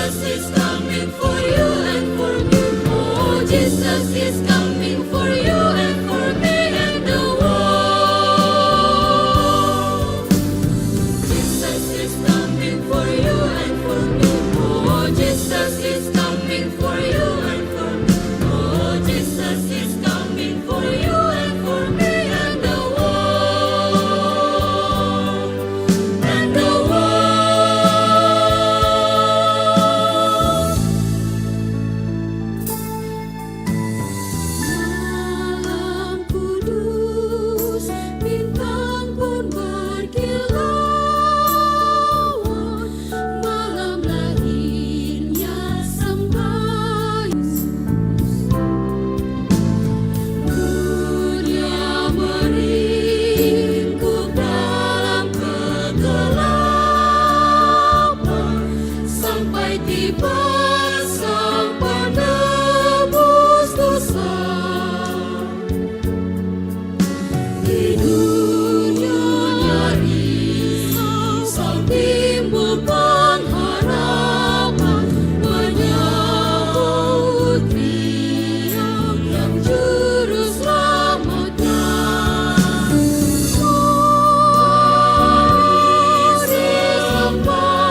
Jesus is coming for you and for me. Oh, Jesus is coming for you and for me and the world. Jesus is coming for you and for me. Oh, Jesus is coming for you and for me. Oh, Jesus is coming for you and for me and the world. And the world. Malam kudus, bintang pun berkilauan. Malam lahirnya Sang Yesus. Dunia meringkuk dalam kegelapan sampai tiba Sang Penebus dosa. Di dunia risau timbul pengharapan menyambut Dia yang juru selamatkan. Mari sembah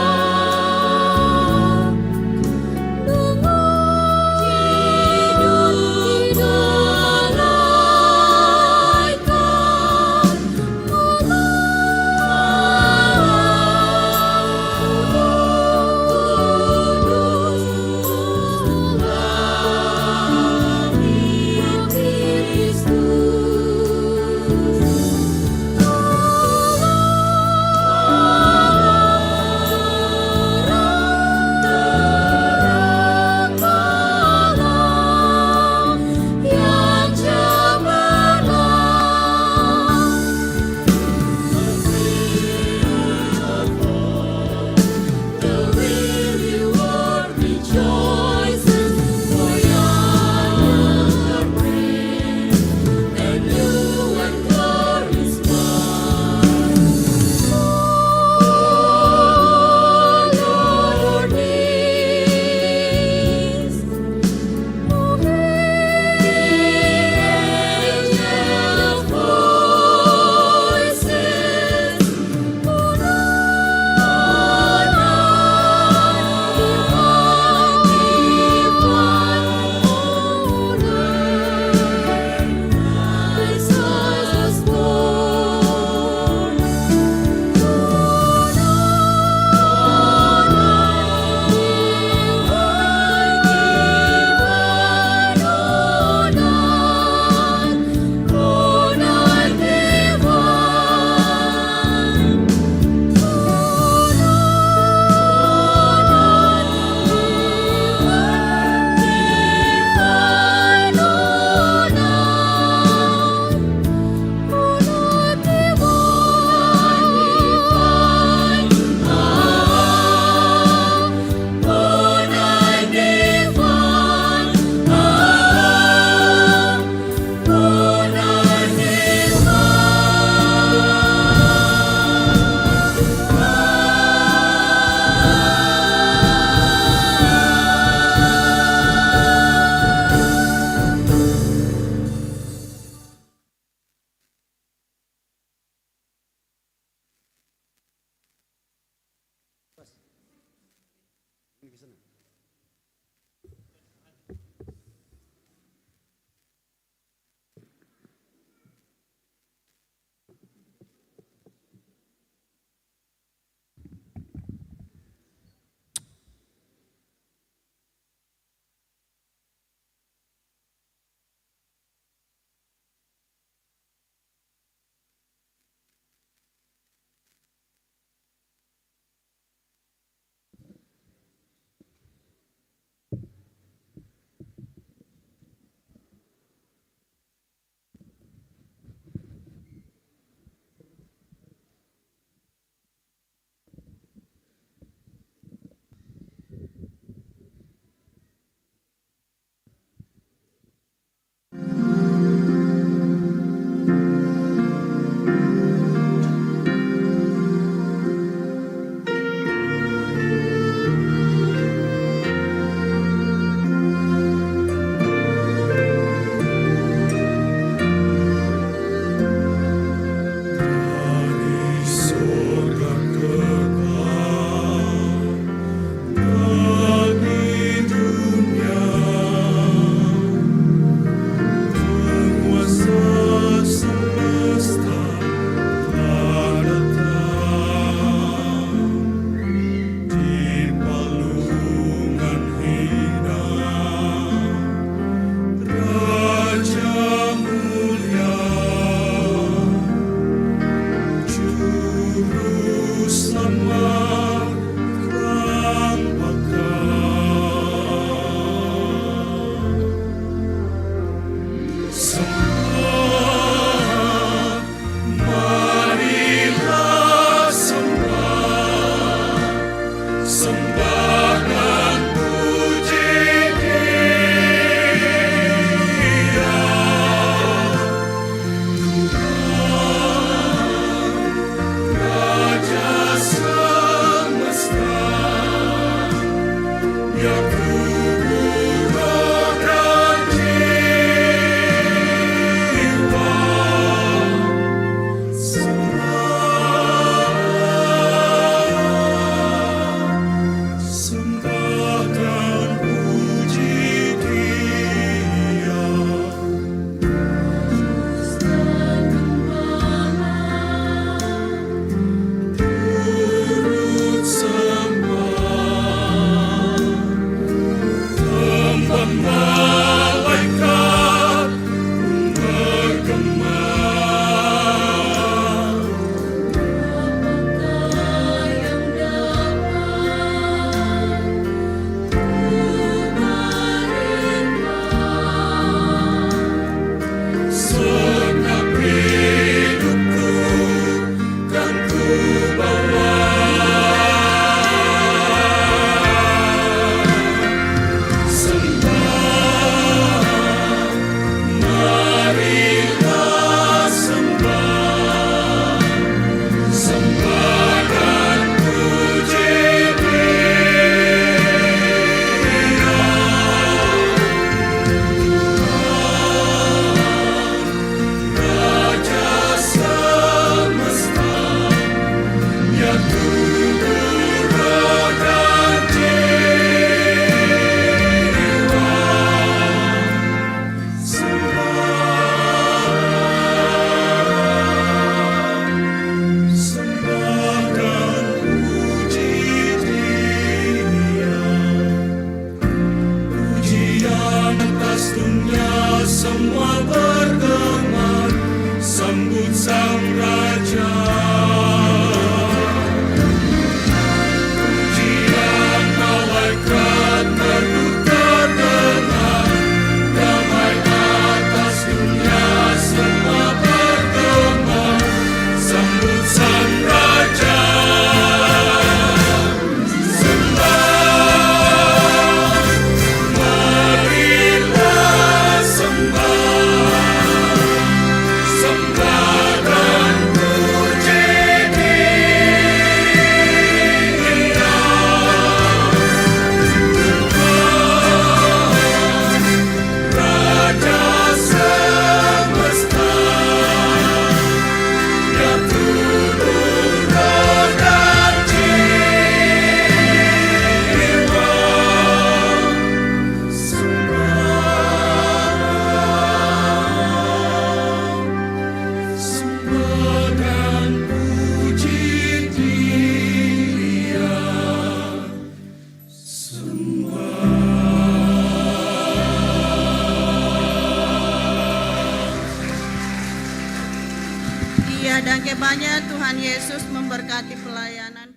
Dan banyak Tuhan Yesus memberkati pelayanan.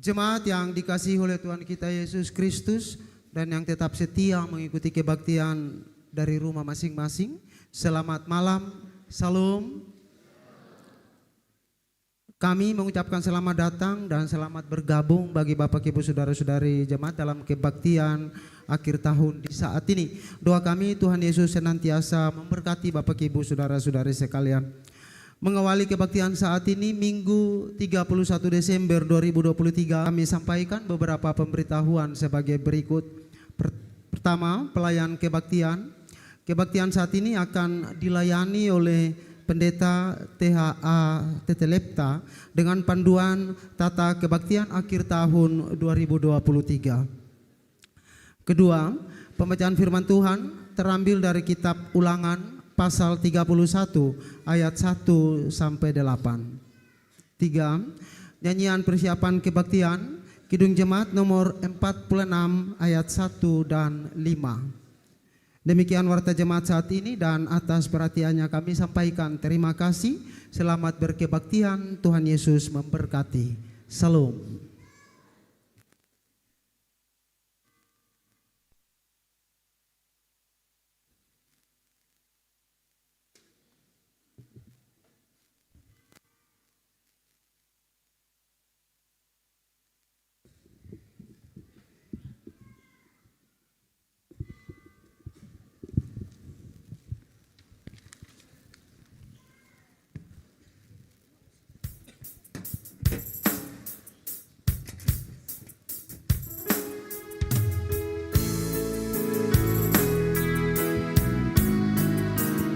Jemaat yang dikasihi oleh Tuhan kita Yesus Kristus dan yang tetap setia mengikuti kebaktian dari rumah masing-masing. Selamat malam, salam. Kami mengucapkan selamat datang dan selamat bergabung bagi Bapak Ibu Saudara-saudari jemaat dalam kebaktian akhir tahun di saat ini. Doa kami Tuhan Yesus senantiasa memberkati Bapak Ibu Saudara-saudari sekalian. Mengawali kebaktian saat ini Minggu 31 Desember 2023 kami sampaikan beberapa pemberitahuan sebagai berikut. Pertama, pelayan kebaktian. Kebaktian saat ini akan dilayani oleh Pendeta THA Tetelepta dengan panduan tata kebaktian akhir tahun 2023. Kedua, pembacaan firman Tuhan terambil dari kitab Ulangan pasal 31 ayat 1 sampai 8. 3. Nyanyian persiapan kebaktian Kidung Jemaat nomor 46 ayat 1 dan 5. Demikian warta jemaat saat ini, dan atas perhatiannya kami sampaikan terima kasih. Selamat berkebaktian, Tuhan Yesus memberkati. Salam.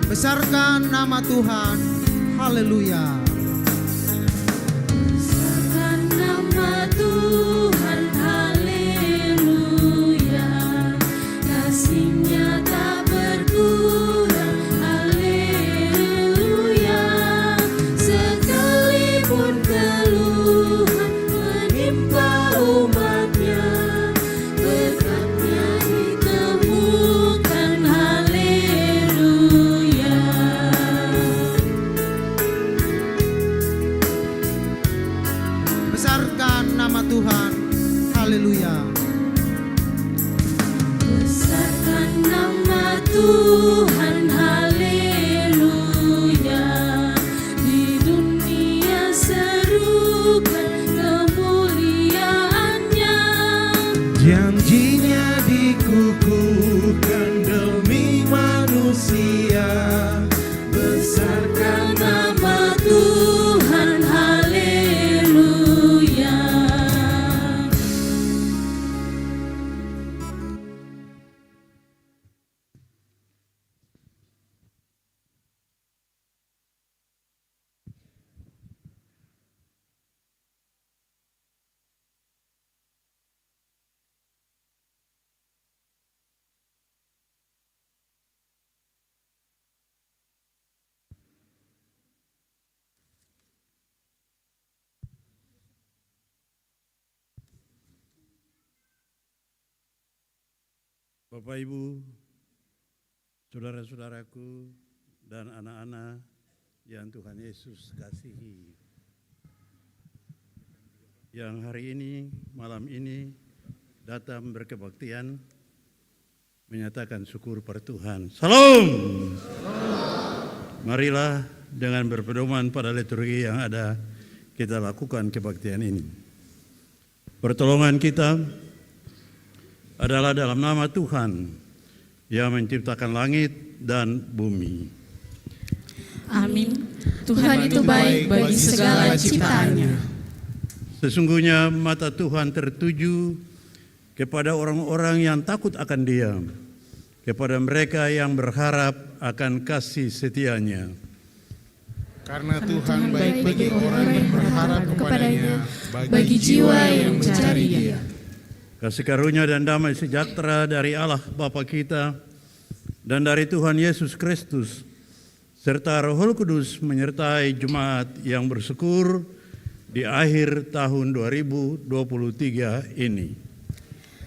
Besarkan nama Tuhan. Haleluya. Besarkan nama Tuhan, haleluya. Kasih-Nya tak berkurang, haleluya. Sekalipun keluhan menimpa umat-Nya, berkat-Nya ditemukan, haleluya. Besarkan nama Tuhan. Haleluya. Besarkan nama Tuhan, haleluya. Di dunia serukan kemuliaan-Nya. Janjinya dikukuhkan demi manusia. Besarkan nama Tuhan, haleluya. Bapak Ibu, saudara-saudaraku, dan anak-anak yang Tuhan Yesus kasihi, yang hari ini, malam ini datang berkebaktian, menyatakan syukur pada Tuhan. Salam. Marilah dengan berpedoman pada liturgi yang ada, kita lakukan kebaktian ini. Pertolongan kita adalah dalam nama Tuhan yang menciptakan langit dan bumi. Amin. Tuhan itu baik bagi segala ciptaannya. Sesungguhnya mata Tuhan tertuju kepada orang-orang yang takut akan Dia, kepada mereka yang berharap akan kasih setia-Nya. Karena Tuhan baik bagi orang yang berharap kepadanya, Bagi jiwa yang mencari Dia. Kasih karunia dan damai sejahtera dari Allah Bapa kita dan dari Tuhan Yesus Kristus serta Roh Kudus menyertai jemaat yang bersyukur di akhir tahun 2023 ini.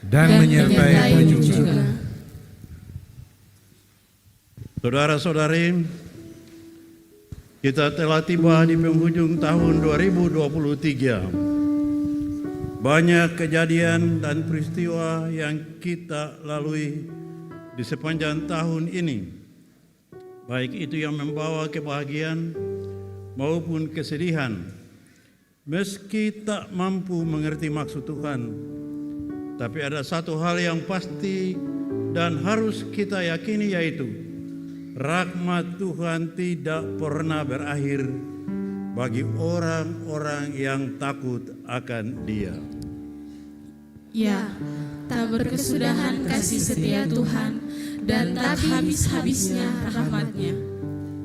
dan menyertai pengunjung juga. Saudara-saudari, kita telah tiba di penghujung tahun 2023. Banyak kejadian dan peristiwa yang kita lalui di sepanjang tahun ini, baik itu yang membawa kebahagiaan maupun kesedihan. Meski tak mampu mengerti maksud Tuhan, tapi ada satu hal yang pasti dan harus kita yakini, yaitu rahmat Tuhan tidak pernah berakhir bagi orang-orang yang takut akan Dia. Ya, tak berkesudahan kasih setia Tuhan dan tak habis-habisnya rahmat-Nya.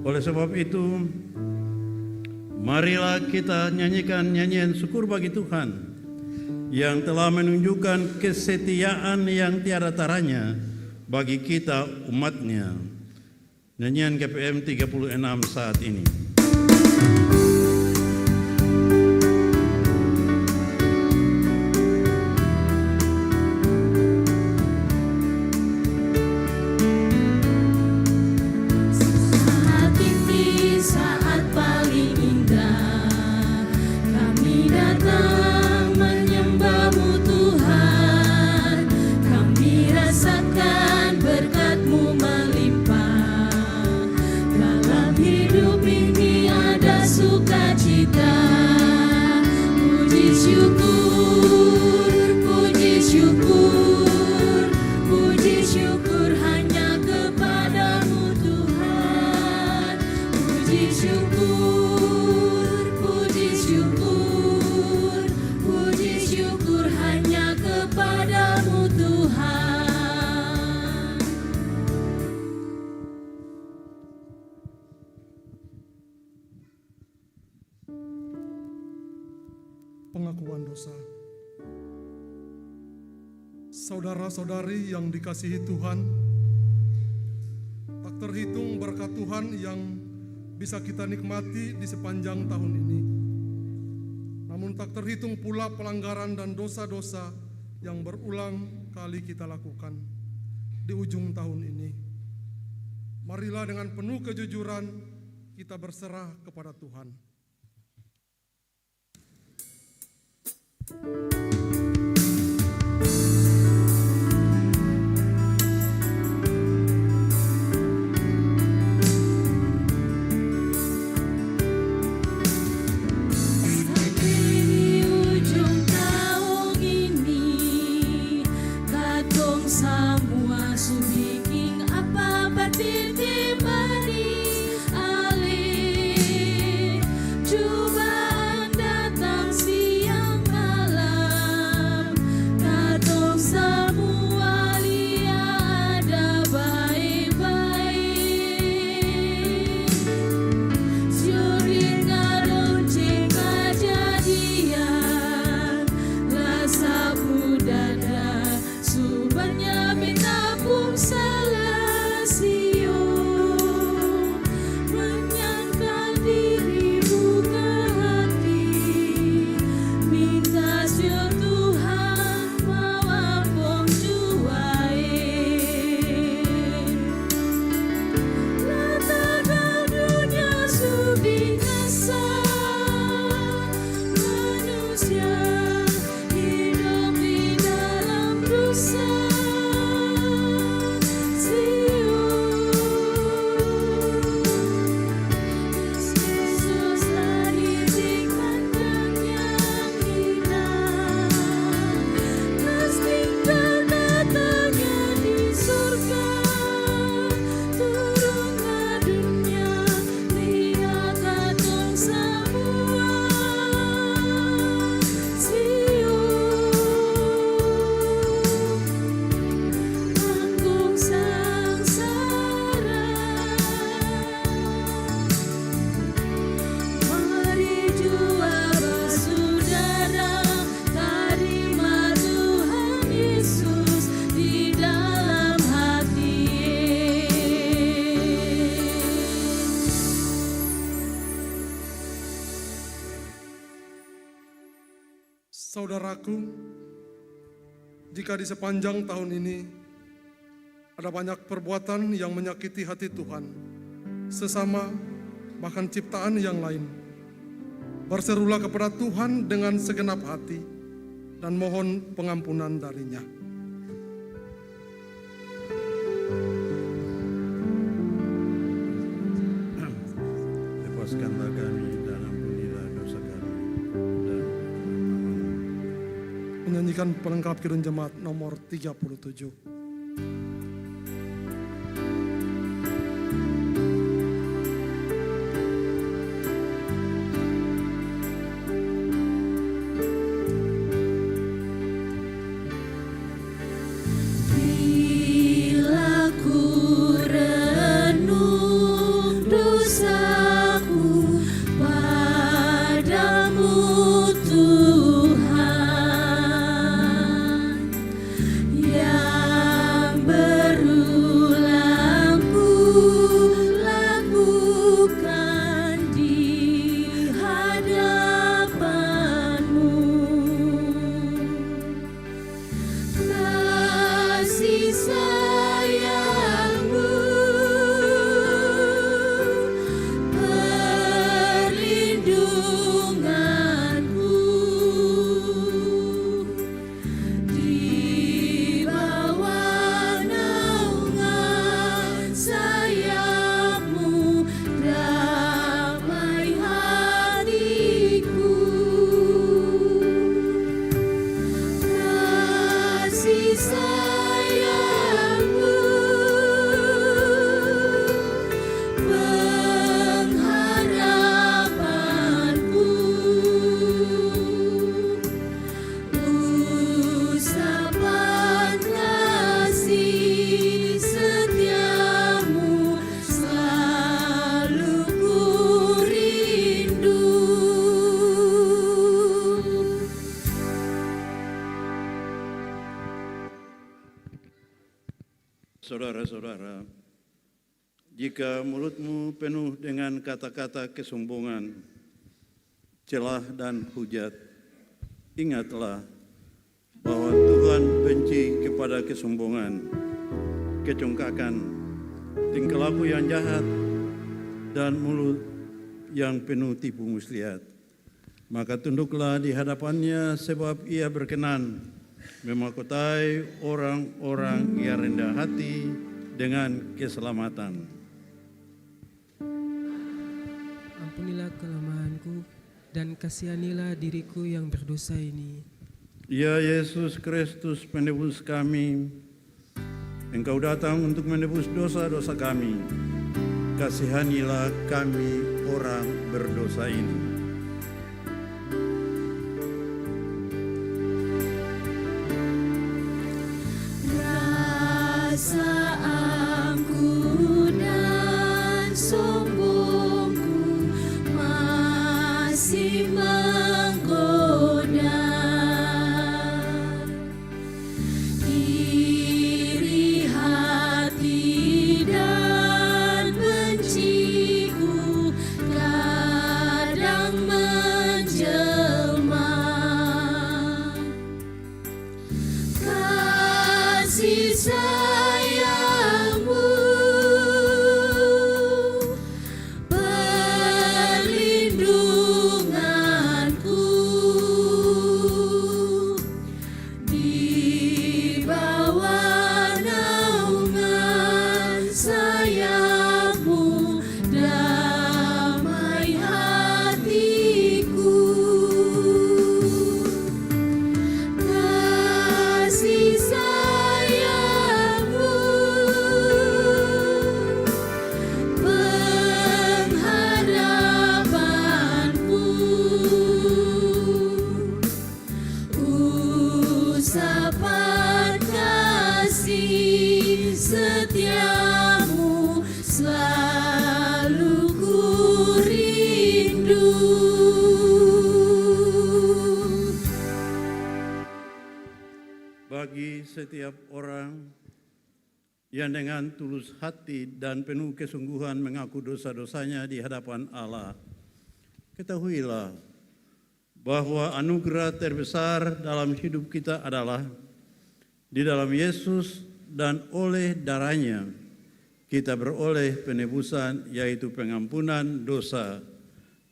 Oleh sebab itu, marilah kita nyanyikan nyanyian syukur bagi Tuhan yang telah menunjukkan kesetiaan yang tiada taranya bagi kita umat-Nya. Nyanyian KPM 36 saat ini. Pengakuan dosa. Saudara-saudari yang dikasihi Tuhan, tak terhitung berkat Tuhan yang bisa kita nikmati di sepanjang tahun ini. Namun tak terhitung pula pelanggaran dan dosa-dosa yang berulang kali kita lakukan di ujung tahun ini. Marilah dengan penuh kejujuran kita berserah kepada Tuhan. Saudaraku, jika di sepanjang tahun ini ada banyak perbuatan yang menyakiti hati Tuhan, sesama bahkan ciptaan yang lain, berserulah kepada Tuhan dengan segenap hati dan mohon pengampunan darinya. Lepaskanlah kami dan ampunilah dosa kami. Dan Menyanyikan pelengkap Kidung Jemaat nomor 37. Saudara-saudara, jika mulutmu penuh dengan kata-kata kesombongan, celah dan hujat, ingatlah bahwa Tuhan benci kepada kesombongan, kecongkakan, tingkah laku yang jahat, dan mulut yang penuh tipu muslihat. Maka tunduklah di hadapannya, sebab Ia berkenan memahkotai orang-orang yang rendah hati dengan keselamatan. Ampunilah kelemahanku dan kasihanilah diriku yang berdosa ini. Ya Yesus Kristus, penebus kami, Engkau datang untuk menebus dosa-dosa kami. Kasihanilah kami orang berdosa ini. Perasaanku dan sombongku masih menggoda. Iri hati dan benciku kadang menjelma. Kasih sayangmu perlindunganku, di bawah naungan sayapmu damai hatiku. Kasih sayangmu pengharapanku, usapan kasih setiamu selalu ku rindu. Bagi setiap orang yang dengan tulus hati dan penuh kesungguhan mengaku dosa-dosanya di hadapan Allah, ketahuilah bahwa anugerah terbesar dalam hidup kita adalah di dalam Yesus, dan oleh darahnya kita beroleh penebusan, yaitu pengampunan dosa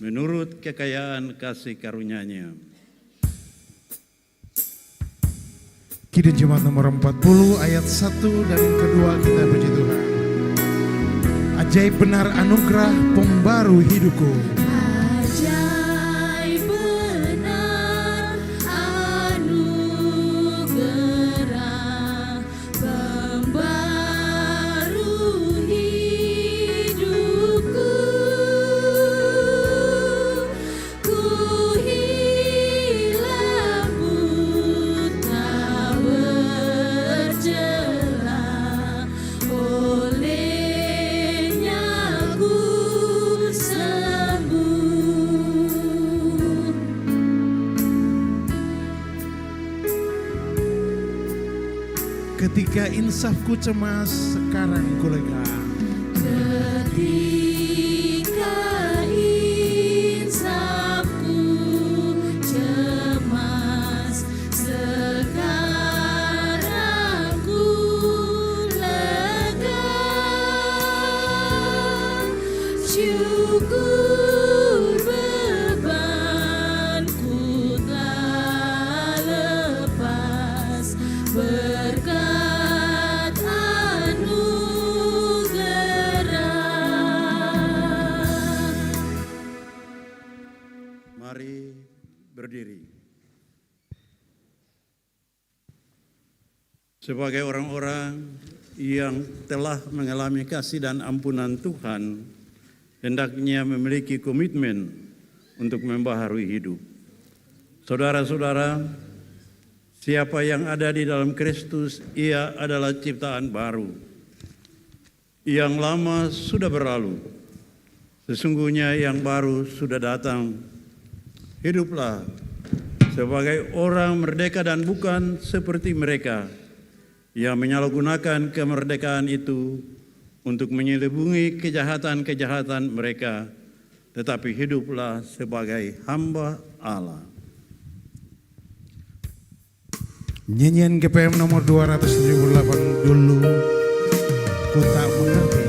menurut kekayaan kasih karunia-Nya. Kidung Jemaat nomor 40 ayat 1 dan kedua, kita puji Tuhan. Ajaib benar anugerah pembaru hidupku. Ajaib benar anugerah pembaru hidupku. Ku hilang buta bercela, olehnya ku sembuh. Ketika insafku cemas, sekarang ku lega. Ketika insafku cemas, sekarang ku lega. Syukur bebanku telah lepas berkat anugerah. Mari berdiri. Sebagai orang-orang yang telah mengalami kasih dan ampunan Tuhan, hendaknya memiliki komitmen untuk membaharui hidup. Saudara-saudara, siapa yang ada di dalam Kristus, ia adalah ciptaan baru. Yang lama sudah berlalu, sesungguhnya yang baru sudah datang. Hiduplah sebagai orang merdeka dan bukan seperti mereka yang menyalahgunakan kemerdekaan itu untuk menyelubungi kejahatan-kejahatan mereka, tetapi hiduplah sebagai hamba Allah. Nyanyian GPM nomor 278 dulu, ku tak mengerti.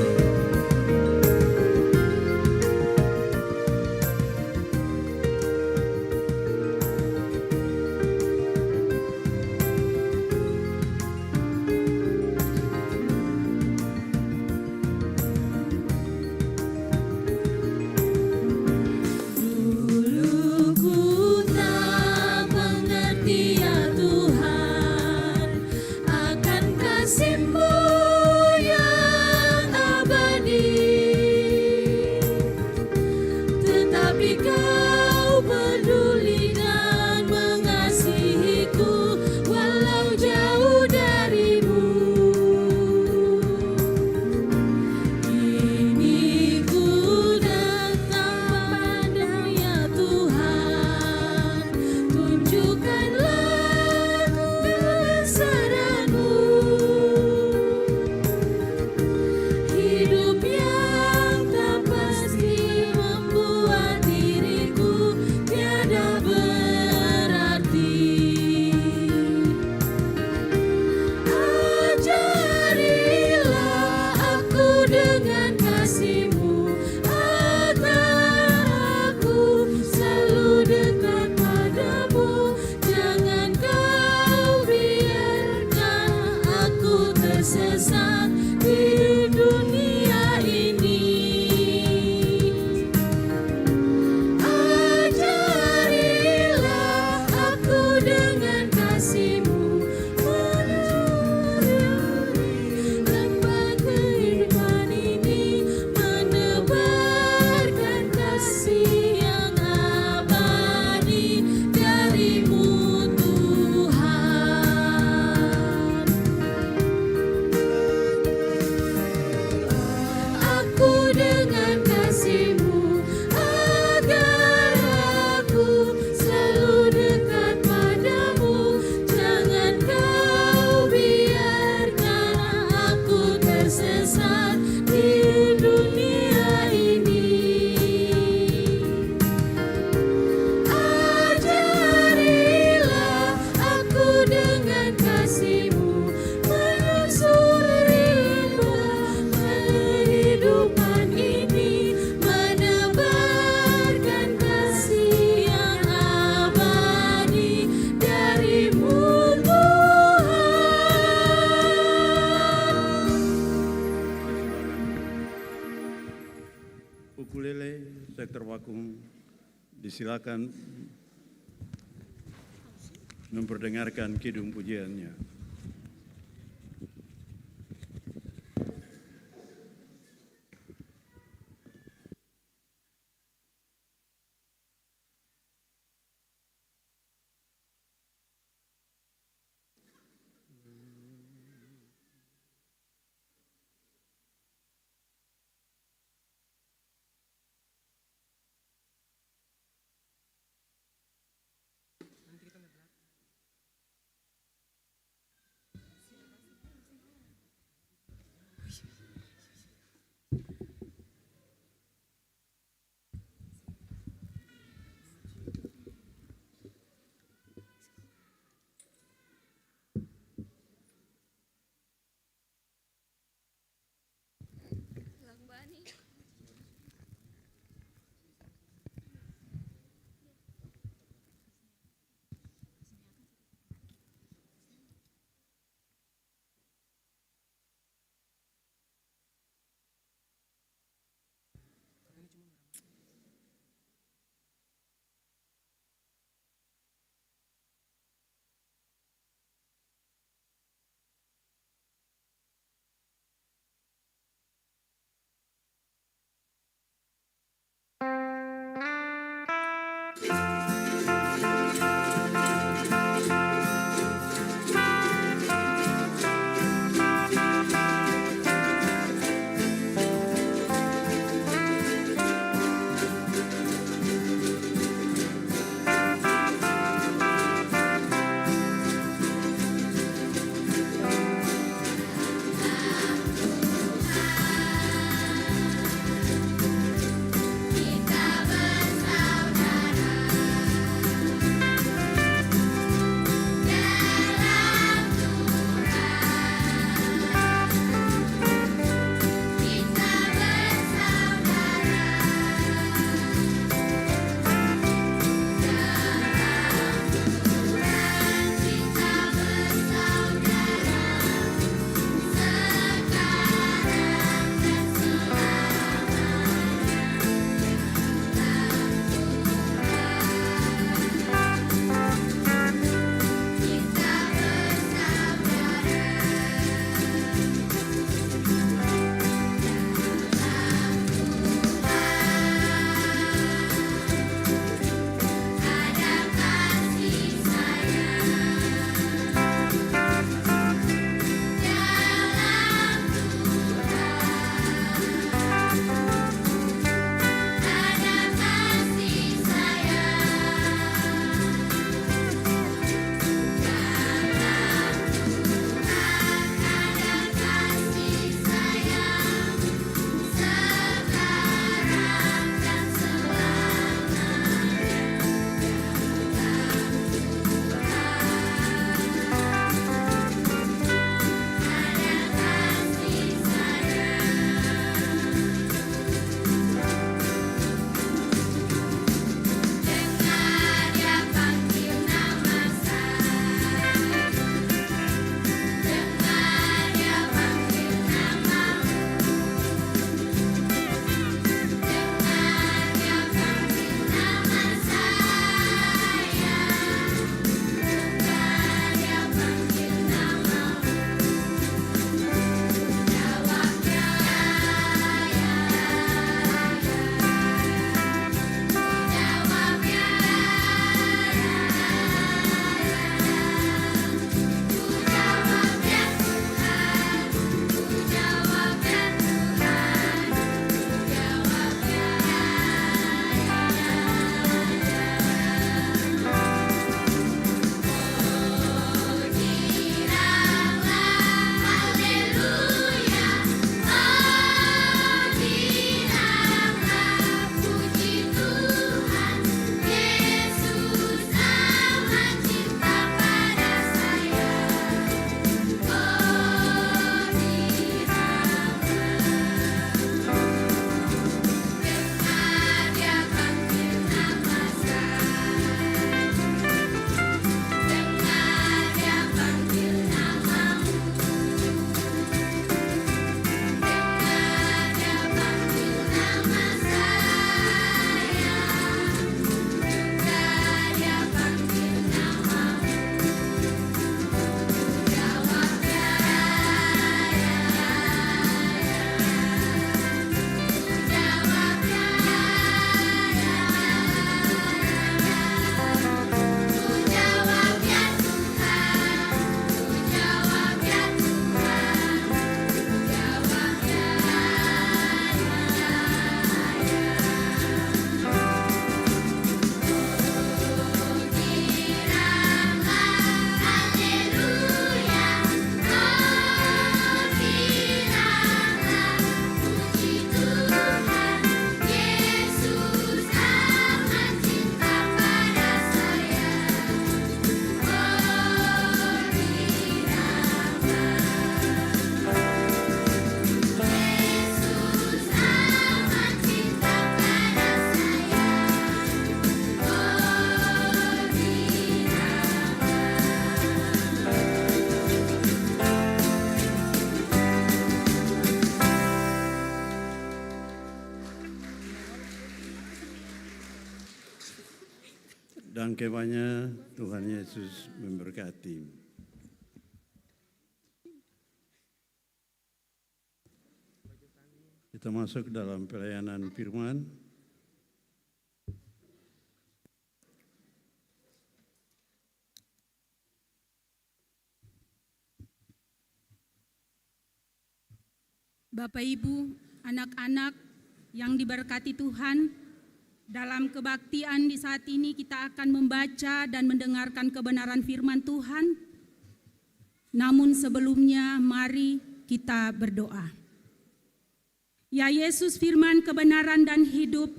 Dulu ku tak mengerti ya Tuhan akan kasih-Mu yang abadi, tetapi Kau peduli dan mengasihiku walau jauh dari-Mu. Kini ku datang padamu ya Tuhan, tunjukkanlah kebesaran-Mu. Hidup yang tak pasti membuat diriku tiada berarti. Ajarilah aku dengan kasih-Mu agar aku selalu dekat padamu. Jangan Kau biarkan aku tersesat di dunia ini. Ajarilah aku dengan kasih-Mu menyusuri lembah kehidupan ini, menebarkan kasih yang abadi dari-Mu Tuhan. Aku dengan kasih-Mu agar aku selalu dekat padamu. Jangan Kau biarkan aku tersesat di dunia ini. Ajarilah aku dengan kasih-Mu menyusuri lembah kehidupan ini, menebarkan kasih yang abadi dari-Mu Tuhan. Ukulele sektor Wakung disilakan memperdengarkan kidung pujiannya. dan kemahnya Tuhan Yesus memberkati. Kita masuk dalam pelayanan firman. Bapak Ibu, anak-anak yang diberkati Tuhan, dalam kebaktian di saat ini kita akan membaca dan mendengarkan kebenaran firman Tuhan. Namun sebelumnya mari kita berdoa. Ya Yesus, firman kebenaran dan hidup,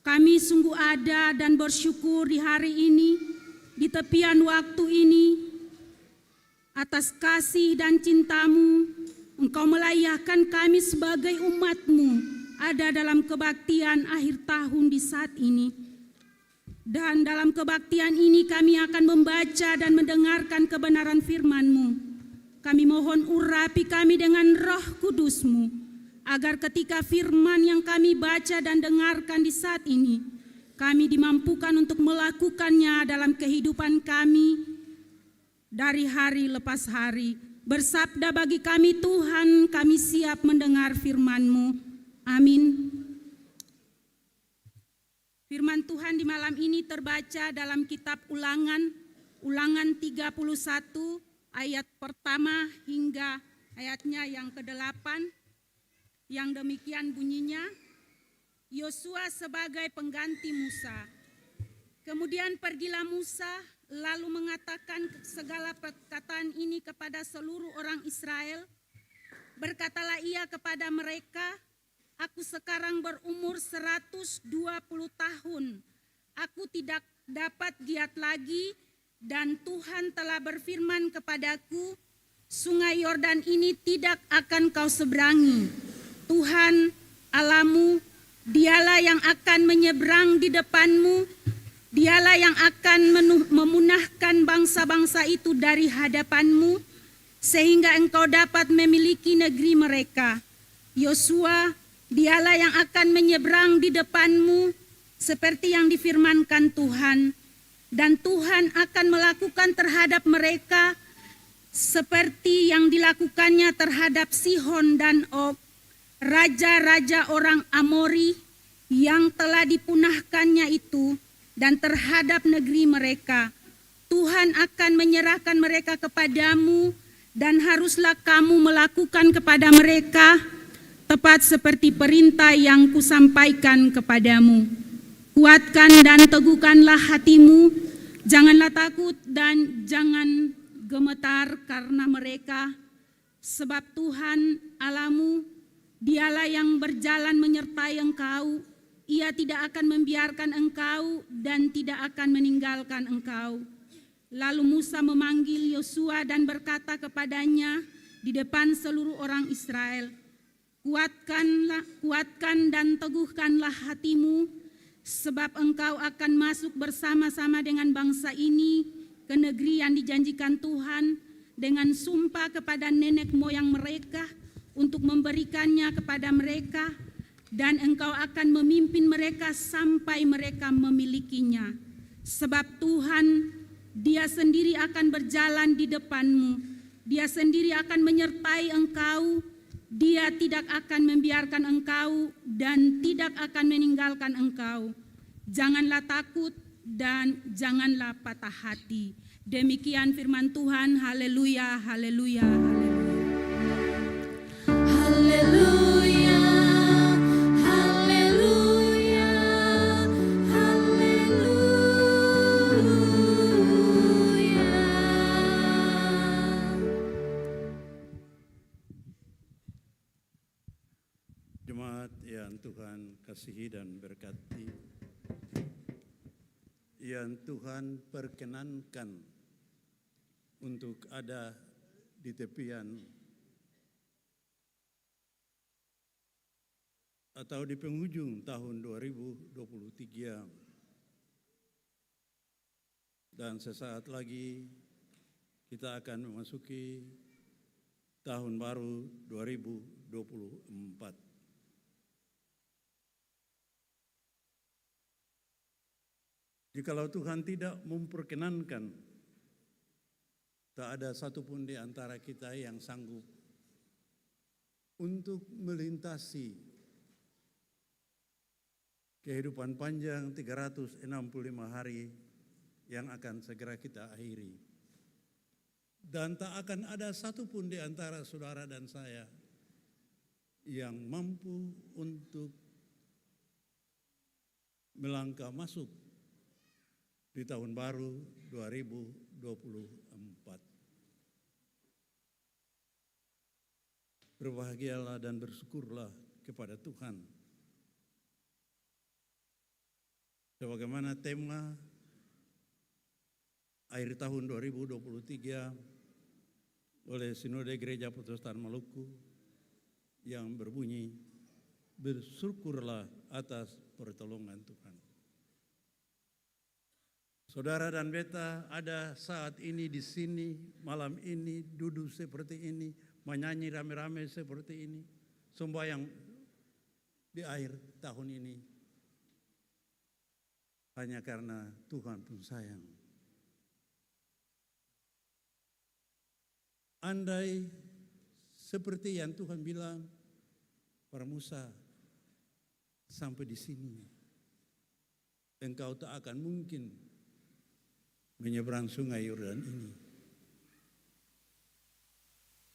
kami sungguh ada dan bersyukur di hari ini, di tepian waktu ini, atas kasih dan cinta-Mu. Engkau melayakkan kami sebagai umat-Mu ada dalam kebaktian akhir tahun di saat ini. Dan dalam kebaktian ini kami akan membaca dan mendengarkan kebenaran firman-Mu. Kami mohon urapi kami dengan Roh Kudus-Mu, agar ketika firman yang kami baca dan dengarkan di saat ini, kami dimampukan untuk melakukannya dalam kehidupan kami dari hari lepas hari. Bersabda bagi kami Tuhan, kami siap mendengar firman-Mu. Amin. Firman Tuhan di malam ini terbaca dalam kitab Ulangan 31 ayat pertama hingga ayatnya yang ke-8. Yang demikian bunyinya, Yosua sebagai pengganti Musa. Kemudian pergilah Musa lalu mengatakan segala perkataan ini kepada seluruh orang Israel. Berkatalah ia kepada mereka, aku sekarang berumur 120 tahun. Aku tidak dapat giat lagi, dan Tuhan telah berfirman kepadaku, sungai Yordan ini tidak akan kau seberangi. Tuhan Allahmu, dialah yang akan menyeberang di depanmu. Dialah yang akan memunahkan bangsa-bangsa itu dari hadapanmu, sehingga engkau dapat memiliki negeri mereka. Yosua, dialah yang akan menyeberang di depanmu, seperti yang difirmankan Tuhan. Dan Tuhan akan melakukan terhadap mereka, seperti yang dilakukannya terhadap Sihon dan Og, raja-raja orang Amori, yang telah dipunahkannya itu, dan terhadap negeri mereka. Tuhan akan menyerahkan mereka kepadamu, dan haruslah kamu melakukan kepada mereka tepat seperti perintah yang kusampaikan kepadamu. Kuatkan dan teguhkanlah hatimu, janganlah takut dan jangan gemetar karena mereka, sebab Tuhan Allahmu, dialah yang berjalan menyertai engkau. Ia tidak akan membiarkan engkau dan tidak akan meninggalkan engkau. Lalu Musa memanggil Yosua dan berkata kepadanya di depan seluruh orang Israel, kuatkan dan teguhkanlah hatimu, sebab engkau akan masuk bersama-sama dengan bangsa ini ke negeri yang dijanjikan Tuhan dengan sumpah kepada nenek moyang mereka untuk memberikannya kepada mereka. Dan engkau akan memimpin mereka sampai mereka memilikinya. Sebab Tuhan, Dia sendiri akan berjalan di depanmu. Dia sendiri akan menyertai engkau. Dia tidak akan membiarkan engkau dan tidak akan meninggalkan engkau. Janganlah takut dan janganlah patah hati. Demikian firman Tuhan. Haleluya, haleluya, haleluya. Jemaat yang Tuhan kasihi dan berkati, yang Tuhan perkenankan untuk ada di tepian atau di penghujung tahun 2023, dan sesaat lagi kita akan memasuki tahun baru 2024. Jikalau Tuhan tidak memperkenankan, tak ada satupun di antara kita yang sanggup untuk melintasi kehidupan panjang 365 hari yang akan segera kita akhiri. Dan tak akan ada satupun di antara saudara dan saya yang mampu untuk melangkah masuk di tahun baru 2024. Berbahagialah dan bersyukurlah kepada Tuhan. Sebagaimana tema akhir tahun 2023 oleh Sinode Gereja Protestan Maluku yang berbunyi, bersyukurlah atas pertolongan Tuhan. Saudara dan beta ada saat ini di sini, malam ini duduk seperti ini, menyanyi rame-rame seperti ini, sembahyang di akhir tahun ini, hanya karena Tuhan pun sayang. Andai seperti yang Tuhan bilang pada Musa, sampai di sini, engkau tak akan mungkin menyeberang sungai Yordan ini.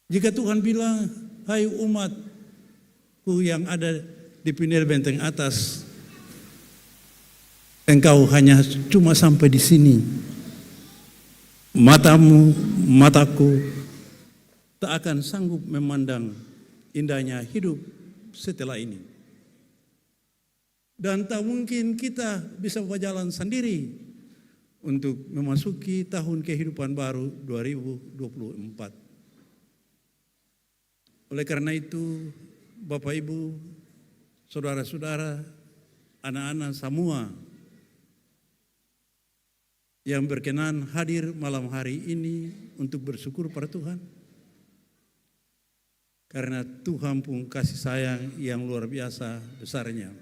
Jika Tuhan bilang, hai umatku yang ada di pinggir benteng atas, engkau hanya cuma sampai di sini, mataku tak akan sanggup memandang indahnya hidup setelah ini. Dan tak mungkin kita bisa berjalan sendiri untuk memasuki tahun kehidupan baru 2024. Oleh karena itu, Bapak Ibu, saudara-saudara, anak-anak semua yang berkenan hadir malam hari ini untuk bersyukur pada Tuhan. Karena Tuhan pun kasih sayang yang luar biasa besarnya.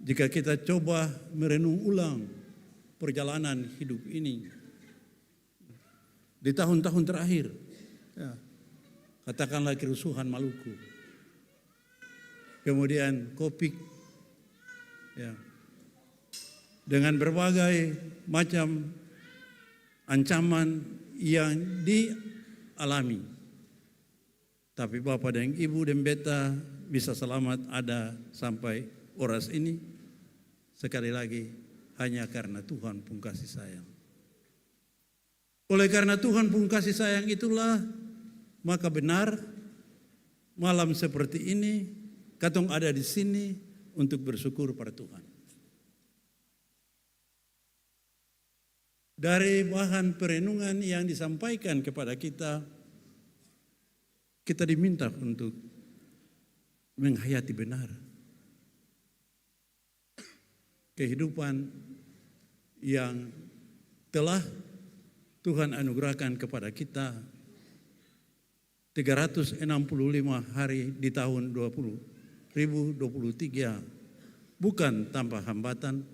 Jika kita coba merenung ulang perjalanan hidup ini di tahun-tahun terakhir, ya, katakanlah kerusuhan Maluku, kemudian Covid, ya, dengan berbagai macam ancaman yang dialami, tapi Bapak dan Ibu dan beta bisa selamat ada sampai oras ini. Sekali lagi, hanya karena Tuhan pun kasih sayang. Oleh karena Tuhan pun kasih sayang itulah, maka benar malam seperti ini, katong ada di sini untuk bersyukur pada Tuhan. Dari bahan perenungan yang disampaikan kepada kita, kita diminta untuk menghayati benar kehidupan yang telah Tuhan anugerahkan kepada kita 365 hari di tahun 2023, bukan tanpa hambatan,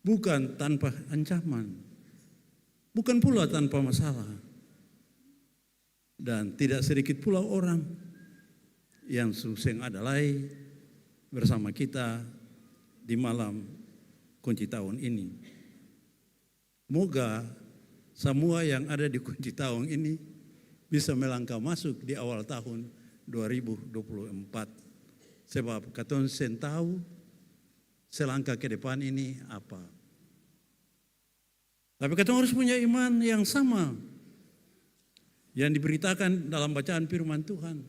bukan tanpa ancaman, bukan pula tanpa masalah, dan tidak sedikit pula orang yang sungseng adalai bersama kita di malam kunci tahun ini. Moga semua yang ada di kunci tahun ini bisa melangkah masuk di awal tahun 2024. Sebab katong sen tahu selangkah ke depan ini apa. Tapi katong harus punya iman yang sama yang diberitakan dalam bacaan firman Tuhan,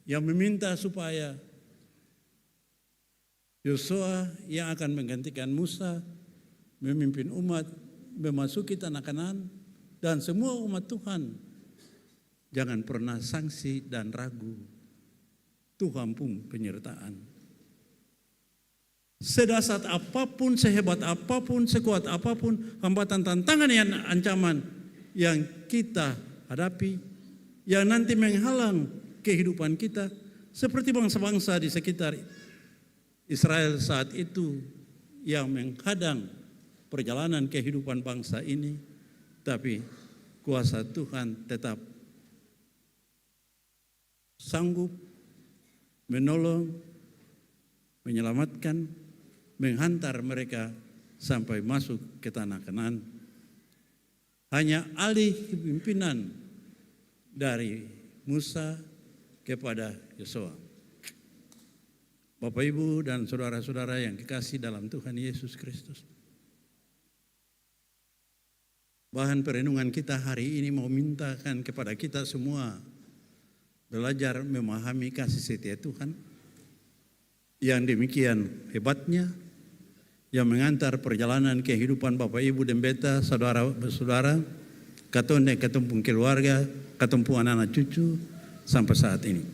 yang meminta supaya Yosua yang akan menggantikan Musa memimpin umat memasuki tanah Kanaan, dan semua umat Tuhan jangan pernah sangsi dan ragu. Tuhan pun penyertaan. Sedasar apapun, sehebat apapun, sekuat apapun hambatan, tantangan, yang ancaman yang kita hadapi, yang nanti menghalang kehidupan kita, seperti bangsa-bangsa di sekitar Israel saat itu yang menghadang perjalanan kehidupan bangsa ini, tapi kuasa Tuhan tetap sanggup menolong, menyelamatkan, menghantar mereka sampai masuk ke tanah Kanaan. Hanya alih kepemimpinan dari Musa kepada Yosua. Bapak, Ibu, dan saudara-saudara yang dikasihi dalam Tuhan Yesus Kristus. Bahan perenungan kita hari ini mau mintakan kepada kita semua belajar memahami kasih setia Tuhan yang demikian hebatnya, yang mengantar perjalanan kehidupan Bapak, Ibu, dan beta, saudara-saudara, ketemu keluarga, ketemu anak-anak cucu sampai saat ini.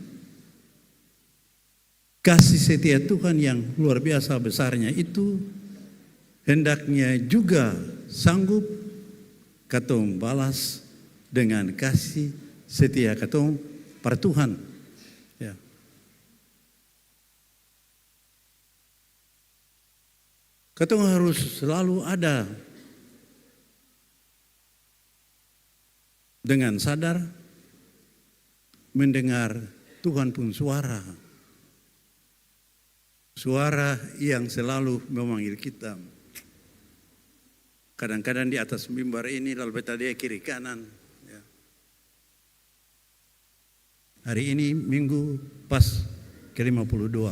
Kasih setia Tuhan yang luar biasa besarnya itu hendaknya juga sanggup katong balas dengan kasih setia katong per Tuhan. Ya. Katong harus selalu ada dengan sadar mendengar Tuhan pun suara. Suara yang selalu memanggil kita. Kadang-kadang di atas mimbar ini lalu beta dia kiri kanan. Ya. Hari ini minggu pas ke-52.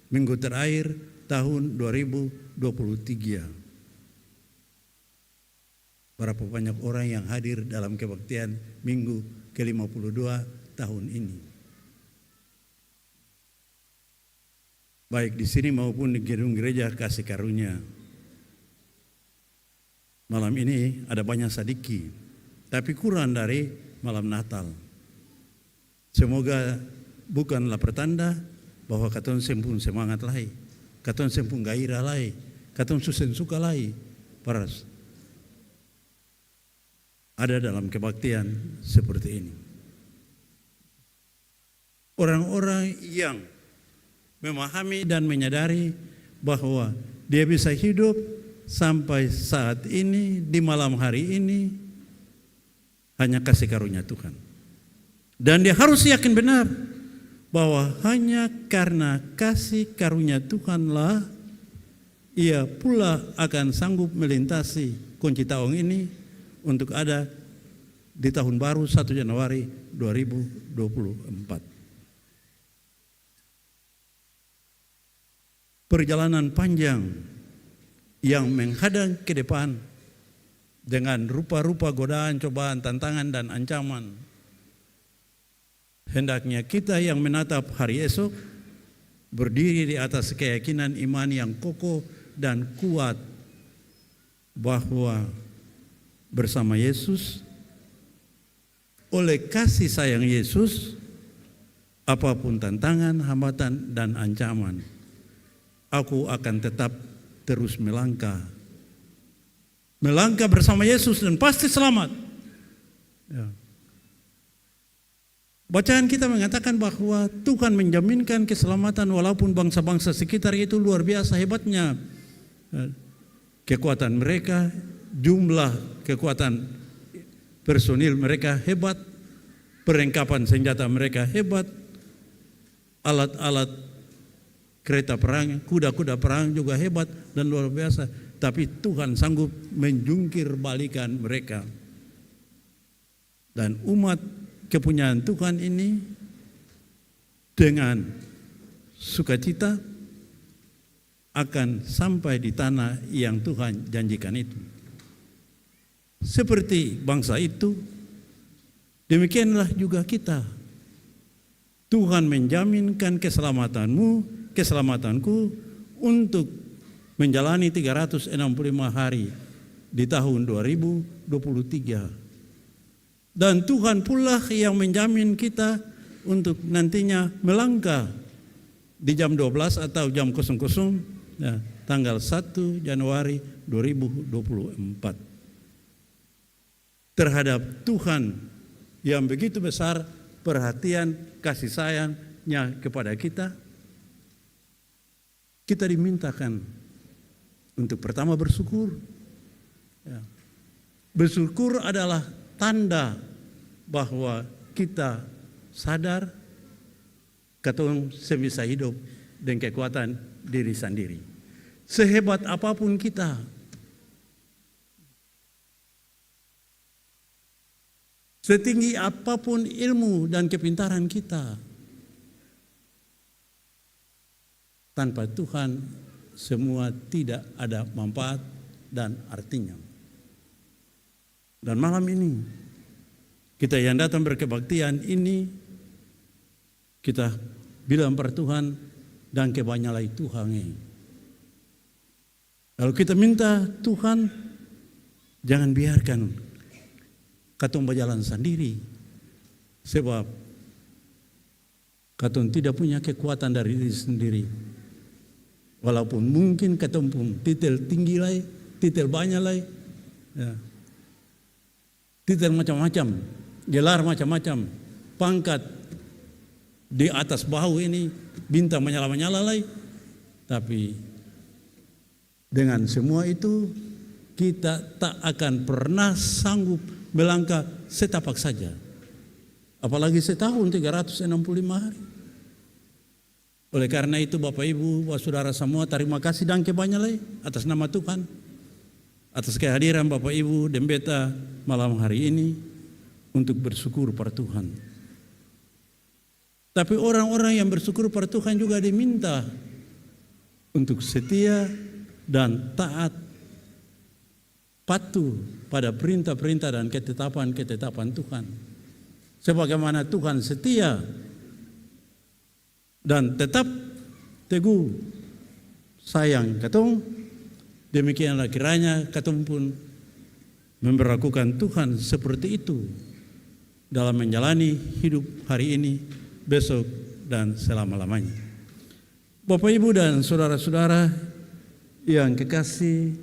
Minggu terakhir tahun 2023. Berapa banyak orang yang hadir dalam kebaktian minggu ke-52 tahun ini. Baik di sini maupun di gedung gereja Kasih Karunia. Malam ini ada banyak sadiki, tapi kurang dari malam Natal. Semoga bukanlah pertanda bahwa katong sempun semangat lai, katong sempun gairah lai, katong susen suka lai. Paras ada dalam kebaktian seperti ini. Orang-orang yang memahami dan menyadari bahwa dia bisa hidup sampai saat ini, di malam hari ini, hanya kasih karunia Tuhan. Dan dia harus yakin benar bahwa hanya karena kasih karunia Tuhanlah ia pula akan sanggup melintasi kunci tahun ini untuk ada di tahun baru 1 Januari 2024. Perjalanan panjang yang menghadang ke depan dengan rupa-rupa godaan, cobaan, tantangan, dan ancaman. Hendaknya kita yang menatap hari esok berdiri di atas keyakinan iman yang kokoh dan kuat bahwa bersama Yesus, oleh kasih sayang Yesus, apapun tantangan, hambatan, dan ancaman, aku akan tetap terus melangkah bersama Yesus dan pasti selamat. Ya. Bacaan kita mengatakan bahwa Tuhan menjaminkan keselamatan walaupun bangsa-bangsa sekitar itu luar biasa hebatnya. Kekuatan mereka, jumlah kekuatan personil mereka hebat, perlengkapan senjata mereka hebat, alat-alat kereta perang, kuda-kuda perang juga hebat dan luar biasa. Tapi Tuhan sanggup menjungkir balikan mereka. Dan umat kepunyaan Tuhan ini dengan sukacita akan sampai di tanah yang Tuhan janjikan itu. Seperti bangsa itu, demikianlah juga kita. Tuhan menjaminkan keselamatanku untuk menjalani 365 hari di tahun 2023. Dan Tuhan pula yang menjamin kita untuk nantinya melangkah di jam 12 atau jam 00 ya, tanggal 1 Januari 2024. Terhadap Tuhan yang begitu besar perhatian kasih sayangnya kepada kita, kita dimintakan Untuk pertama bersyukur. Ya. Bersyukur adalah tanda bahwa kita sadar katong sebisa hidup dengan kekuatan diri sendiri. Sehebat apapun kita, setinggi apapun ilmu dan kepintaran kita, tanpa Tuhan semua tidak ada manfaat dan artinya. Dan malam ini kita yang datang berkebaktian ini, kita bilang per Tuhan dan kebanyalai Tuhan. Kalau kita minta Tuhan, jangan biarkan katong berjalan sendiri, sebab katong tidak punya kekuatan dari diri sendiri. Walaupun mungkin katong pun titel tinggi lai, titel banyak lai, ya. Titel macam-macam, gelar macam-macam, pangkat di atas bahu ini, bintang menyala-menyala lai. Tapi dengan semua itu kita tak akan pernah sanggup melangkah setapak saja. Apalagi setahun 365 hari. Oleh karena itu Bapak Ibu, saudara semua, terima kasih dan kebanyakan atas nama Tuhan, atas kehadiran Bapak Ibu Dembeta malam hari ini untuk bersyukur pada Tuhan. Tapi orang-orang yang bersyukur pada Tuhan juga diminta untuk setia dan taat, patuh pada perintah-perintah dan ketetapan-ketetapan Tuhan. Sebagaimana Tuhan setia dan tetap teguh sayang katong, demikianlah kiranya katong pun memperlakukan Tuhan seperti itu dalam menjalani hidup hari ini, besok, dan selama-lamanya. Bapak Ibu dan saudara-saudara yang kekasih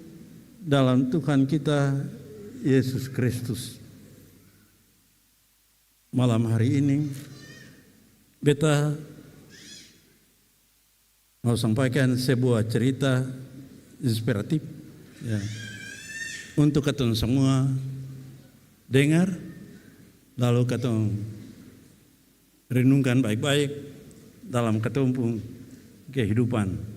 dalam Tuhan kita Yesus Kristus, malam hari ini beta mau sampaikan sebuah cerita inspiratif, ya, untuk katong semua dengar, lalu katong renungkan baik-baik dalam katong pun kehidupan.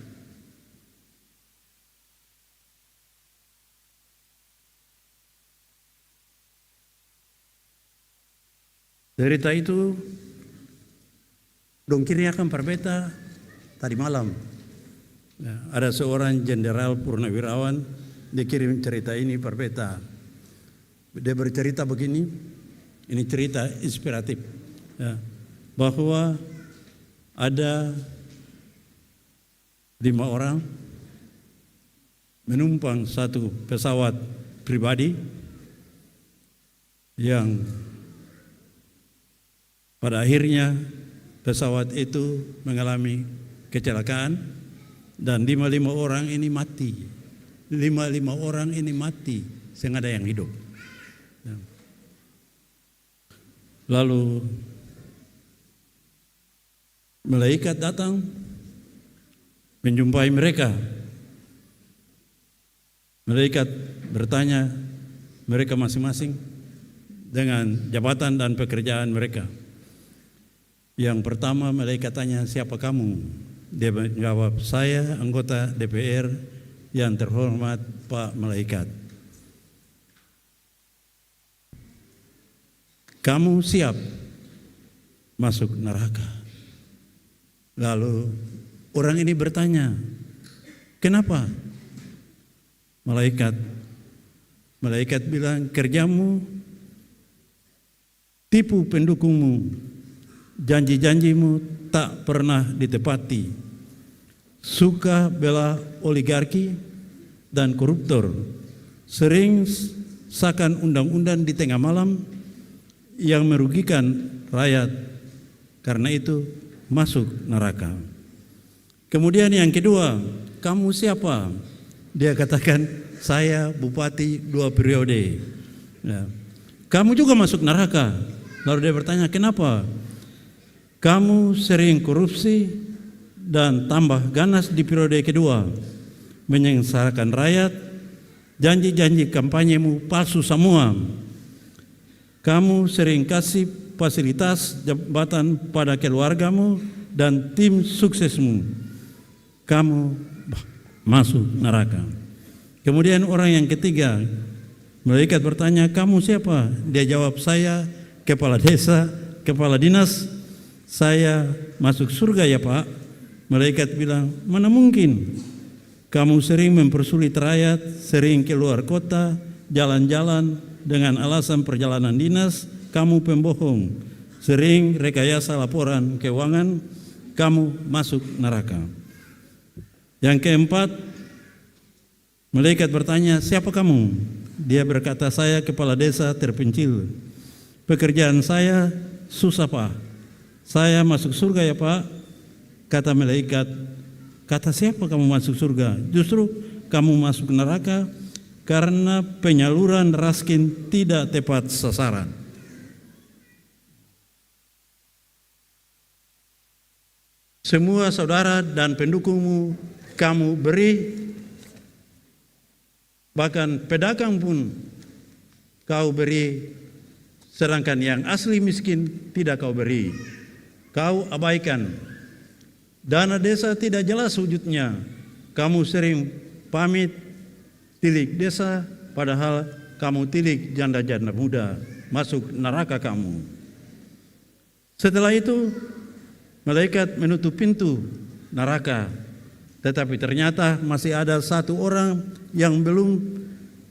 Cerita itu dong kiriakan perbeta tadi malam. Ya, ada seorang jenderal purnawirawan, dia kirim cerita ini perbeta. Dia bercerita begini, ini cerita inspiratif, ya, bahwa ada 5 orang menumpang satu pesawat pribadi yang pada akhirnya pesawat itu mengalami kecelakaan dan 5 orang ini mati. 5 orang ini mati, sehingga ada yang hidup. Lalu malaikat datang menjumpai mereka. Malaikat bertanya mereka masing-masing dengan jabatan dan pekerjaan mereka. Yang pertama malaikat tanya, siapa kamu? Dia menjawab, saya anggota DPR yang terhormat Pak Malaikat. Kamu siap masuk neraka? Lalu orang ini bertanya, kenapa? Malaikat bilang, kerjamu tipu pendukungmu, janji-janjimu tak pernah ditepati, suka bela oligarki dan koruptor, sering sahkan undang-undang di tengah malam yang merugikan rakyat, karena itu masuk neraka. Kemudian yang kedua, kamu siapa? Dia katakan, saya bupati 2 periode. Ya. Kamu juga masuk neraka. Lalu dia bertanya, kenapa? Kamu sering korupsi dan tambah ganas di periode kedua. menyengsarakan rakyat, janji-janji kampanyemu palsu semua. Kamu sering kasih fasilitas jabatan pada keluargamu dan tim suksesmu. Kamu masuk neraka. Kemudian orang yang ketiga, malaikat bertanya, kamu siapa? Dia jawab, saya kepala desa, kepala dinas. Saya masuk surga ya Pak. Malaikat bilang, mana mungkin? Kamu sering mempersulit rakyat, sering keluar kota, jalan-jalan dengan alasan perjalanan dinas. Kamu pembohong, sering rekayasa laporan keuangan. Kamu masuk neraka. Yang keempat, malaikat bertanya, siapa kamu? Dia berkata, saya kepala desa terpencil. Pekerjaan saya susah Pak. Saya masuk surga ya Pak. Kata malaikat, kata siapa kamu masuk surga? Justru kamu masuk neraka karena penyaluran raskin tidak tepat sasaran. Semua saudara dan pendukungmu kamu beri, bahkan pedagang pun kau beri, sedangkan yang asli miskin tidak kau beri. Kau abaikan. Dana desa tidak jelas wujudnya. Kamu sering pamit tilik desa, padahal kamu tilik janda-janda muda. Masuk neraka kamu. Setelah itu malaikat menutup pintu neraka. Tetapi ternyata masih ada satu orang yang belum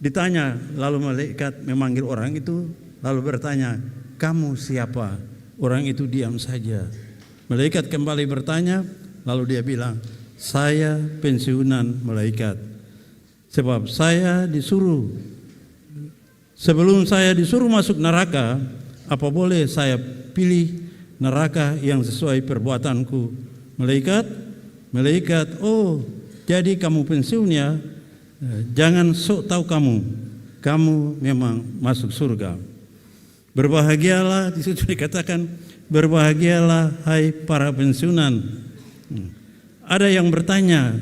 ditanya. Lalu malaikat memanggil orang itu, lalu bertanya, kamu siapa? Orang itu diam saja. Malaikat kembali bertanya, lalu dia bilang, saya pensiunan malaikat. Sebab saya disuruh, sebelum saya disuruh masuk neraka, apa boleh saya pilih neraka yang sesuai perbuatanku? Malaikat, oh jadi kamu pensiun ya? Jangan sok tahu kamu memang masuk surga. Berbahagialah, di situ dikatakan, berbahagialah hai para pensiunan. Ada yang bertanya,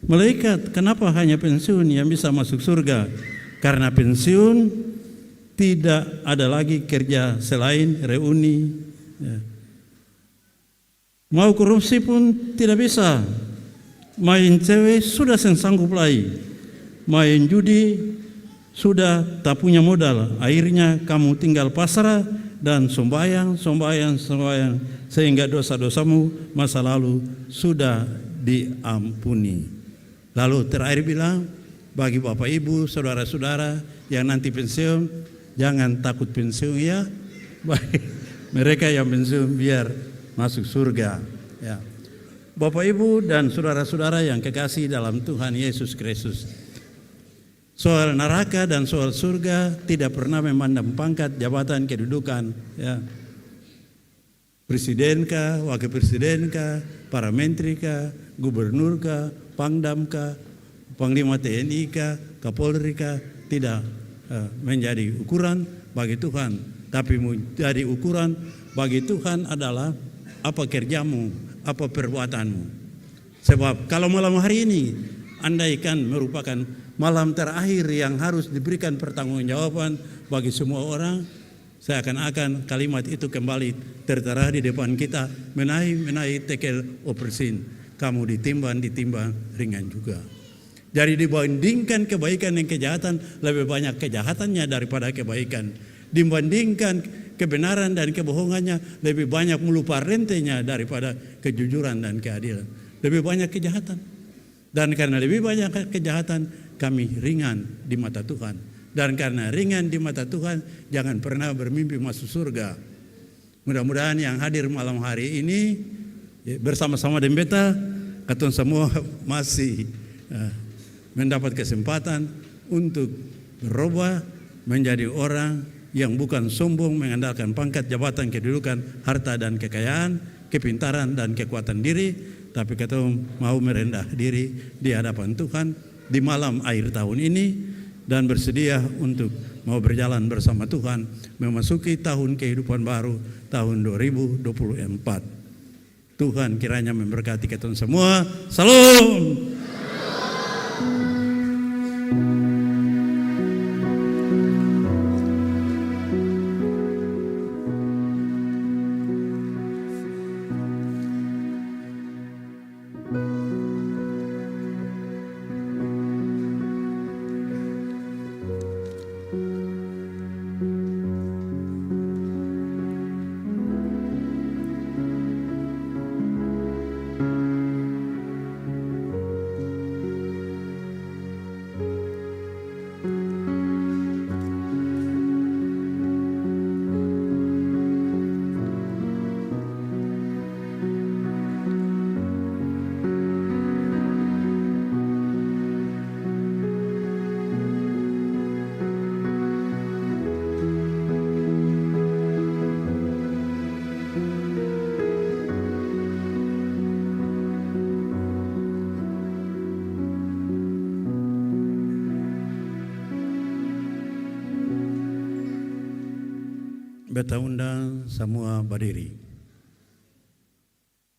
malaikat, kenapa hanya pensiun yang bisa masuk surga? Karena pensiun tidak ada lagi kerja selain reuni. Mau korupsi pun tidak bisa. Main cewek sudah sanggup lagi. Main judi sudah tak punya modal. Akhirnya kamu tinggal pasrah dan sembahyang sehingga dosa-dosamu masa lalu sudah diampuni. Lalu terakhir bilang, bagi Bapak Ibu, saudara-saudara yang nanti pensiun, jangan takut pensiun ya. Mereka yang pensiun biar masuk surga ya. Bapak Ibu dan saudara-saudara yang kekasih dalam Tuhan Yesus Kristus, soal neraka dan soal surga tidak pernah memandang pangkat, jabatan, kedudukan ya. Presidenkah, wakil presidenkah, para menterikah, gubernurkah, pangdamkah, panglima TNI kah, Kapolri kah, tidak menjadi ukuran bagi Tuhan. Tapi menjadi ukuran bagi Tuhan adalah apa kerjamu, apa perbuatanmu. Sebab kalau malam hari ini andaikan merupakan malam terakhir yang harus diberikan pertanggungjawaban bagi semua orang, seakan-akan kalimat itu kembali tertera di depan kita, menaik tekel opersin, kamu ditimbang ringan juga. Jadi dibandingkan kebaikan dan kejahatan, lebih banyak kejahatannya daripada kebaikan. Dibandingkan kebenaran dan kebohongannya, lebih banyak melupa rentenya daripada kejujuran dan keadilan. Lebih banyak kejahatan. Dan karena lebih banyak kejahatan, kami ringan di mata Tuhan. Dan karena ringan di mata Tuhan, jangan pernah bermimpi masuk surga. Mudah-mudahan yang hadir malam hari ini bersama-sama dengan beta, katong semua masih mendapat kesempatan untuk berubah menjadi orang yang bukan sombong mengandalkan pangkat, jabatan, kedudukan, harta dan kekayaan, kepintaran dan kekuatan diri, tapi katong mau merendah diri di hadapan Tuhan di malam akhir tahun ini dan bersedia untuk mau berjalan bersama Tuhan memasuki tahun kehidupan baru tahun 2024. Tuhan kiranya memberkati kita semua. Salam. beta undang semua berdiri.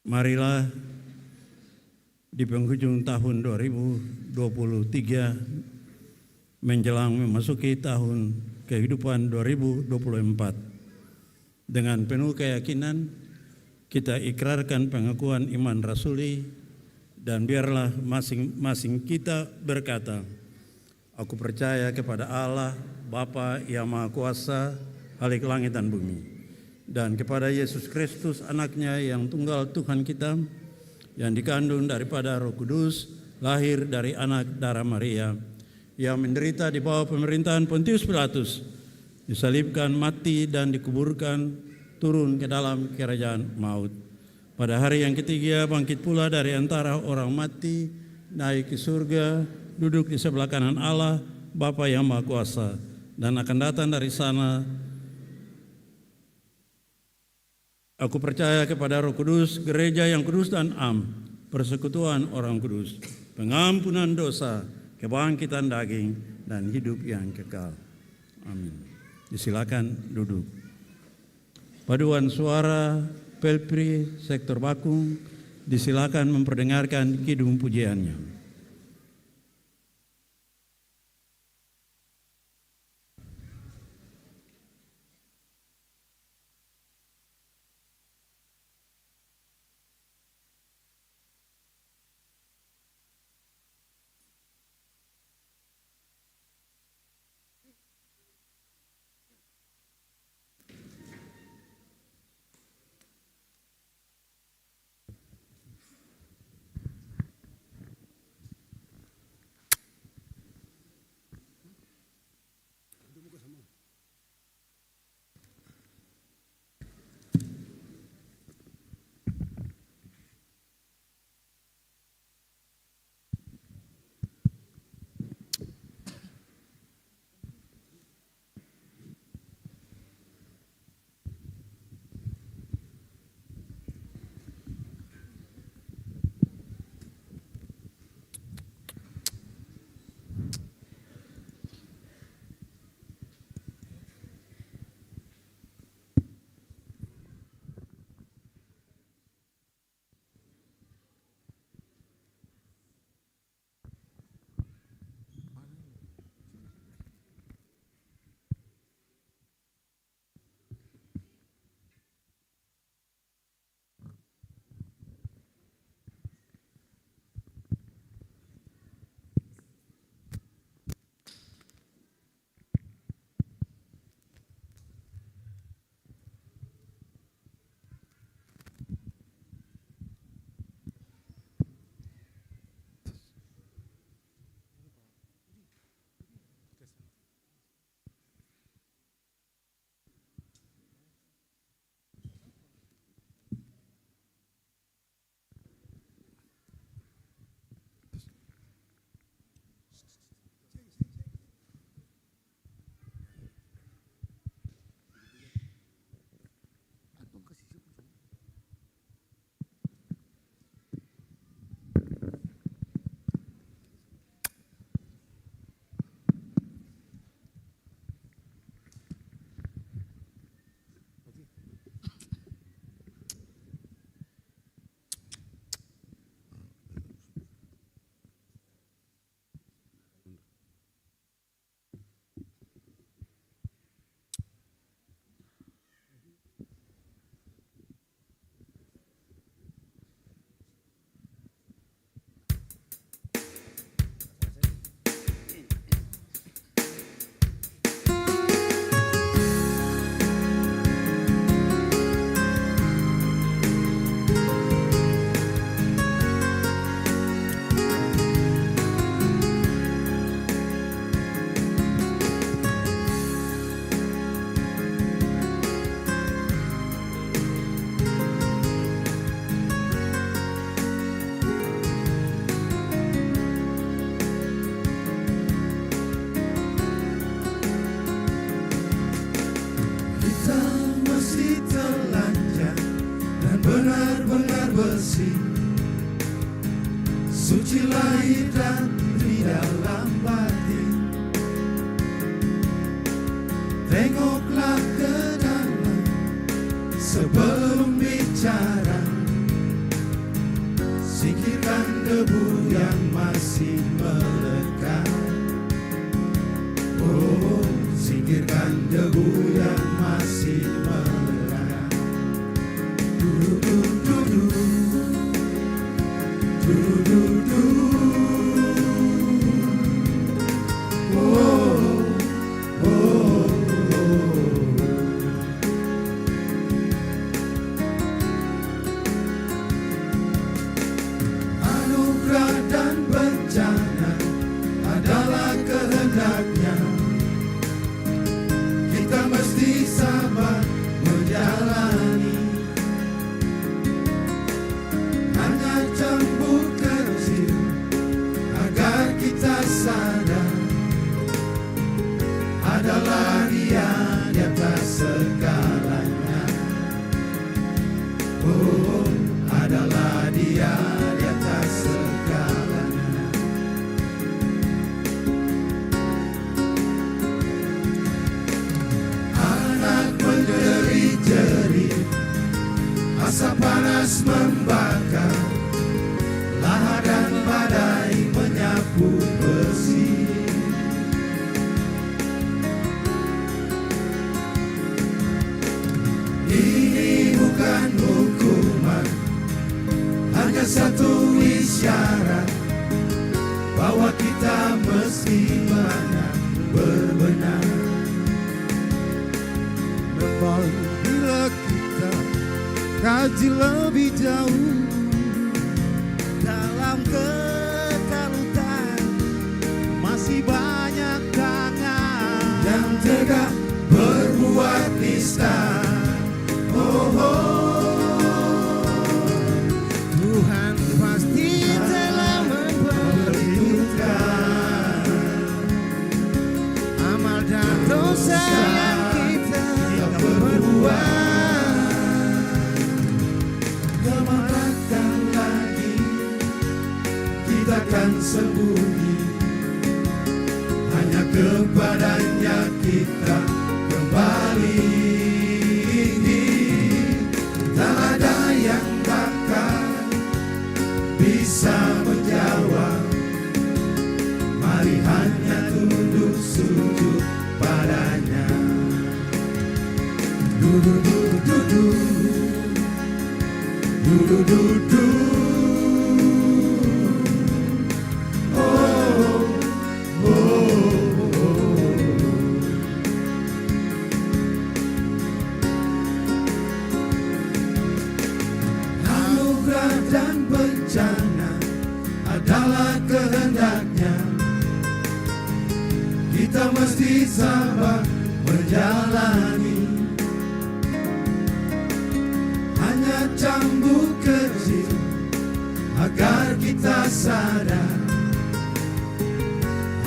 Marilah di penghujung tahun 2023 menjelang memasuki tahun kehidupan 2024 dengan penuh keyakinan kita ikrarkan pengakuan iman rasuli dan biarlah masing-masing kita berkata, aku percaya kepada Allah Bapa yang Maha Kuasa, Khalik langit dan bumi, dan kepada Yesus Kristus anaknya yang tunggal Tuhan kita, yang dikandung daripada Roh Kudus, lahir dari anak darah Maria, yang menderita di bawah pemerintahan Pontius Pilatus, disalibkan, mati dan dikuburkan, turun ke dalam kerajaan maut. Pada hari yang ketiga bangkit pula dari antara orang mati, naik ke surga, duduk di sebelah kanan Allah Bapa yang Maha Kuasa, dan akan datang dari sana. Aku percaya kepada Roh Kudus, gereja yang kudus dan am, persekutuan orang kudus, pengampunan dosa, kebangkitan daging, dan hidup yang kekal. Amin. Disilakan duduk. Paduan suara Pelpri Sektor Bakung disilakan memperdengarkan kidung pujiannya. menyapu bersih. Ini bukan hukuman, hanya satu isyarat bahwa kita mesti banyak berbenah. Memang bila kita kaji lebih jauh dalam kekalutan, masih banyak tangan yang tega berbuat nista. Oh, Tuhan pasti telah memperhitungkan amal dan dosa yang kita perbuat. Kemarakan lagi kita akan sembunyi, hanya kepadanya kita kembali. Tak ada yang bakal bisa menjawab. Mari hanya tunduk sujud padanya. Du-du-du-du-du, du-du-du-du. Dan bencana adalah kehendaknya. Kita mesti sabar menjalani. Hanya cambuk kecil agar kita sadar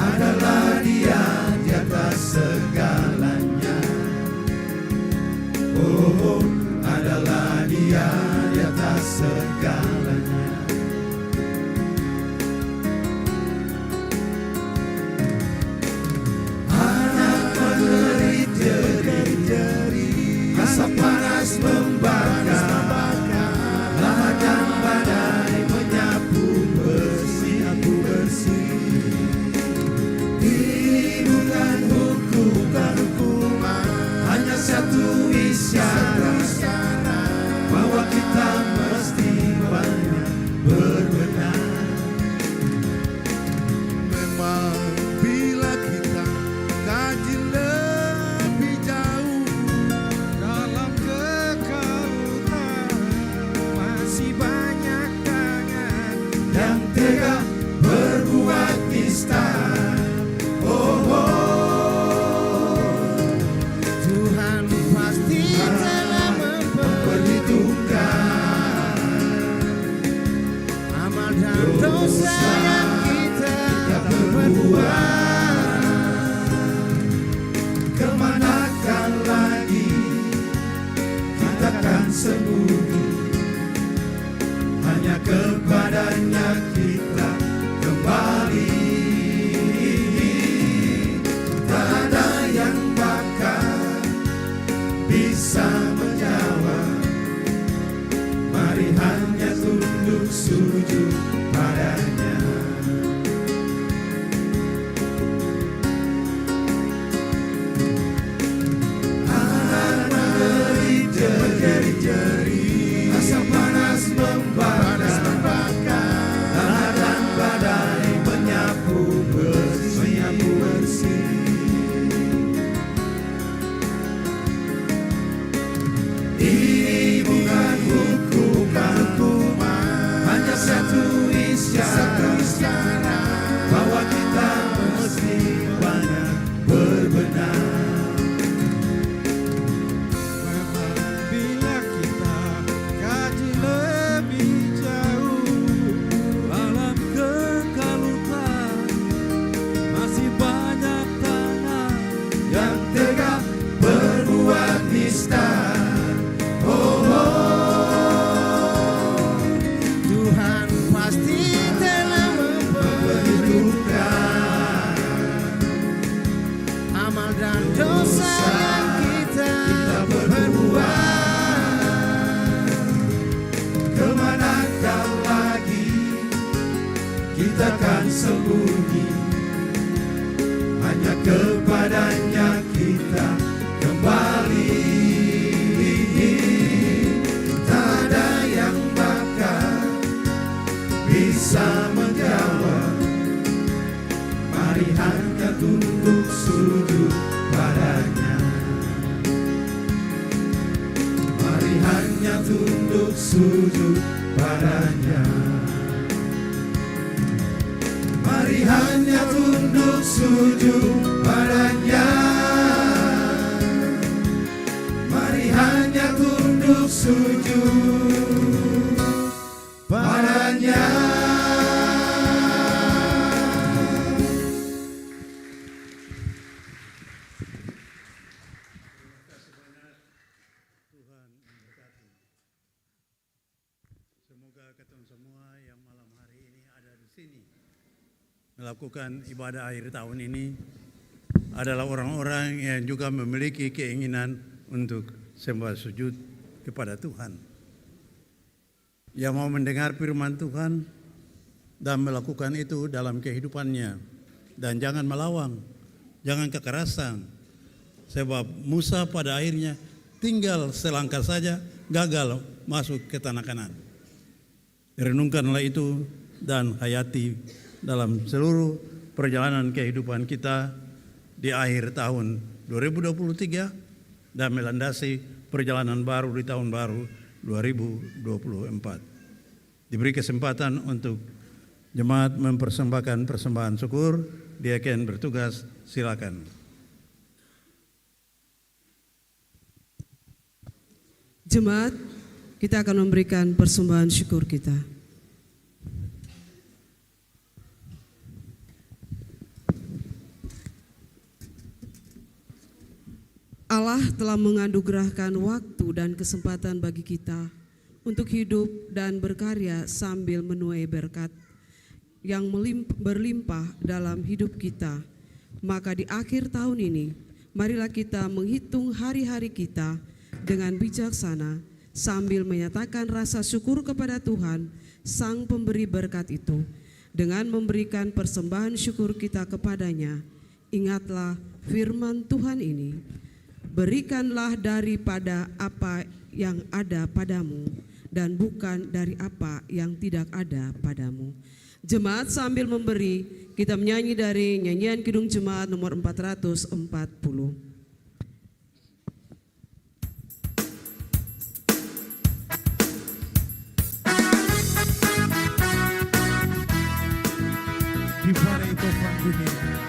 adalah Dia di atas segalanya. Oh, adalah Dia di atas segalanya. Anak menerit jeri, asap panas membakar, lahar dan badai menyapu bersih. Ini bukan hukuman, hanya satu isyarat bahwa kita mesti banyak berbenah. Memang bila kita kaji lebih jauh dalam kekalutan, masih banyak tangan yang tega berbuat Mari hanya tunduk sujud padanya. Mari hanya tunduk sujud padanya. Mari hanya tunduk sujud padanya. Mari hanya tunduk sujud padanya. Semoga ketemu semua yang malam hari ini ada di sini melakukan ibadah akhir tahun ini adalah orang-orang yang juga memiliki keinginan untuk sembah sujud kepada Tuhan. Yang mau mendengar firman Tuhan dan melakukan itu dalam kehidupannya. Dan jangan melawan, jangan kekerasan. Sebab Musa pada akhirnya tinggal selangkah saja gagal masuk ke tanah Kanaan. Renungkanlah itu dan hayati dalam seluruh perjalanan kehidupan kita di akhir tahun 2023 dan melandasi perjalanan baru di tahun baru 2024. Diberi kesempatan untuk jemaat mempersembahkan persembahan syukur. Diaken bertugas, silakan. Jemaat, kita akan memberikan persembahan syukur kita. Allah telah menganugerahkan waktu dan kesempatan bagi kita untuk hidup dan berkarya sambil menuai berkat yang berlimpah dalam hidup kita. Maka di akhir tahun ini, marilah kita menghitung hari-hari kita dengan bijaksana sambil menyatakan rasa syukur kepada Tuhan, Sang Pemberi berkat itu. Dengan memberikan persembahan syukur kita kepadanya, ingatlah firman Tuhan ini, berikanlah daripada apa yang ada padamu dan bukan dari apa yang tidak ada padamu. Jemaat sambil memberi, kita menyanyi dari nyanyian Kidung Jemaat nomor 440. Di badai topan dunia,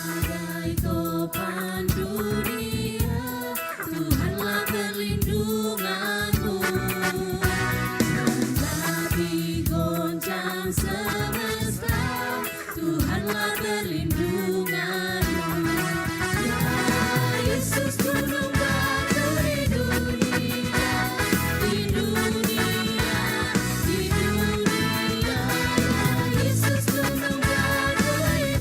Badai topan dunia, Tuhanlah perlindunganmu. Kendati goncang semesta, Tuhanlah perlindunganmu. Ya Yesus, gunung batu di dunia, di dunia, di dunia. Ya Yesus, gunung batu di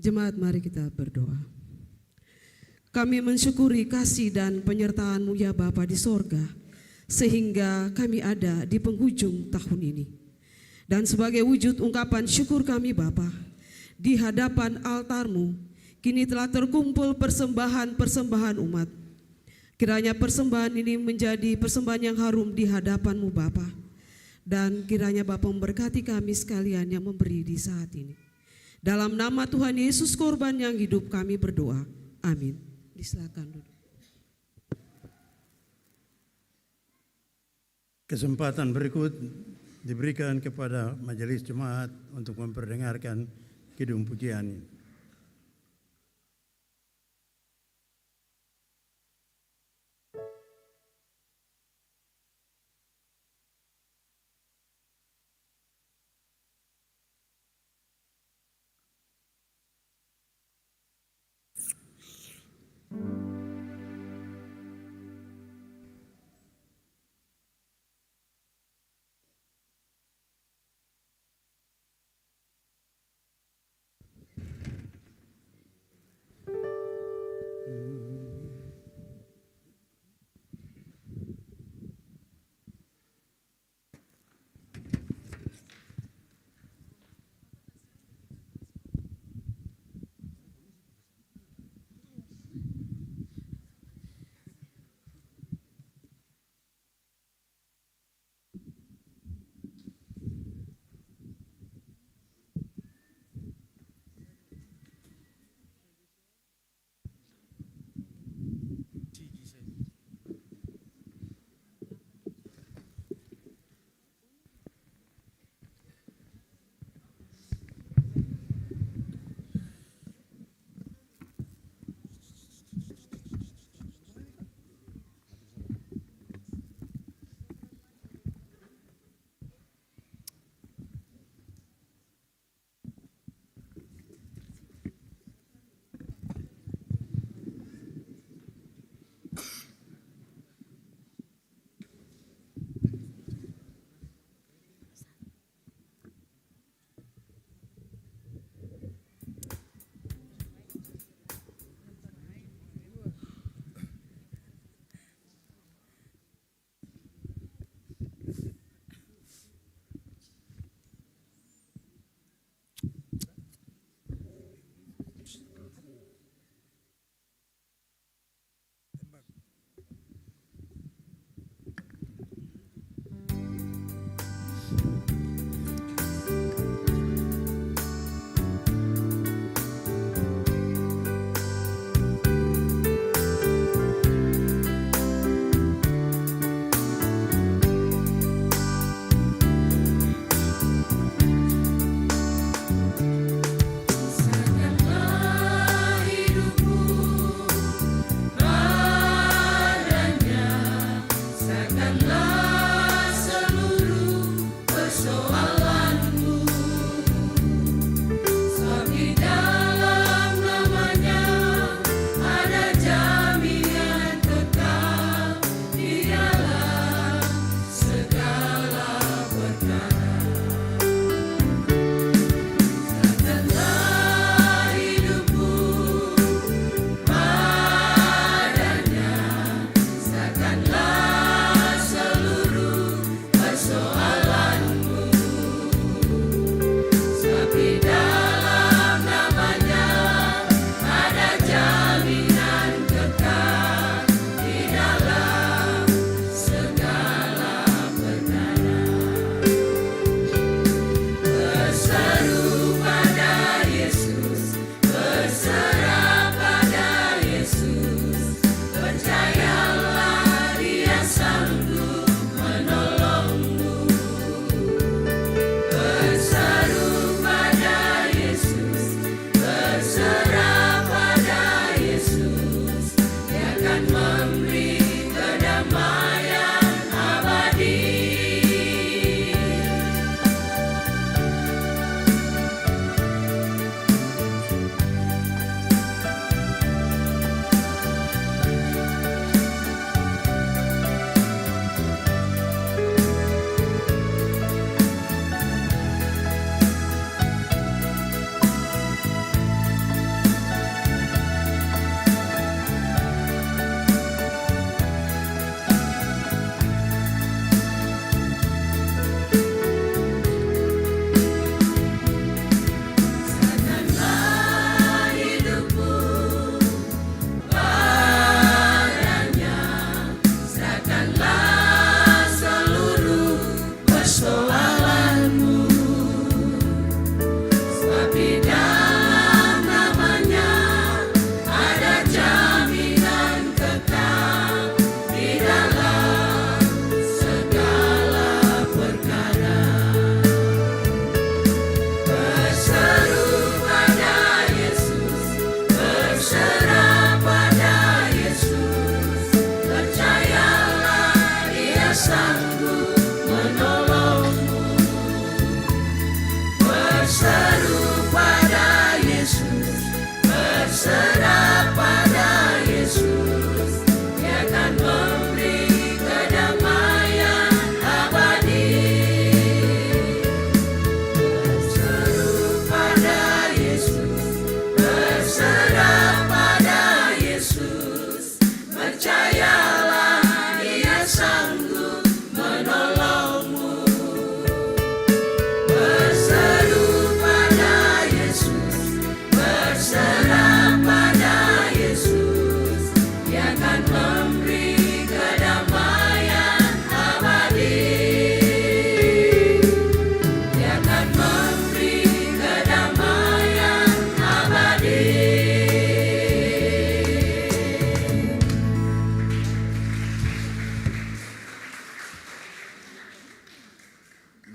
Jemaat, mari kita berdoa. Kami mensyukuri kasih dan penyertaan-Mu ya Bapa di sorga, sehingga kami ada di penghujung tahun ini. Dan sebagai wujud ungkapan syukur kami Bapa, di hadapan altar-Mu, kini telah terkumpul persembahan-persembahan umat. Kiranya persembahan ini menjadi persembahan yang harum di hadapan-Mu Bapa. Dan kiranya Bapa memberkati kami sekalian yang memberi di saat ini. Dalam nama Tuhan Yesus korban yang hidup kami berdoa. Amin. Disilakan duduk. Kesempatan berikut diberikan kepada majelis jemaat untuk memperdengarkan kidung pujian.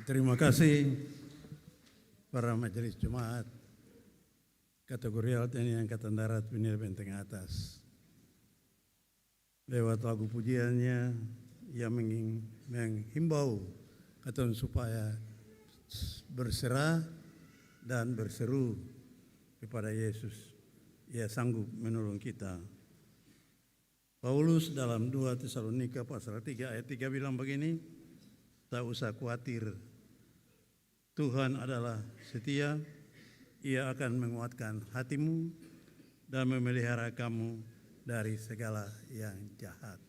Terima kasih para majelis jemaat kategorial TNI Angkatan Darat Pinil Benteng Atas. Lewat lagu pujiannya yang menghimbau kata supaya berserah dan berseru kepada Yesus. Ia sanggup menolong kita. Paulus dalam 2 Tesalonika pasal 3 ayat 3 bilang begini, tak usah khawatir, Tuhan adalah setia, Ia akan menguatkan hatimu dan memelihara kamu dari segala yang jahat.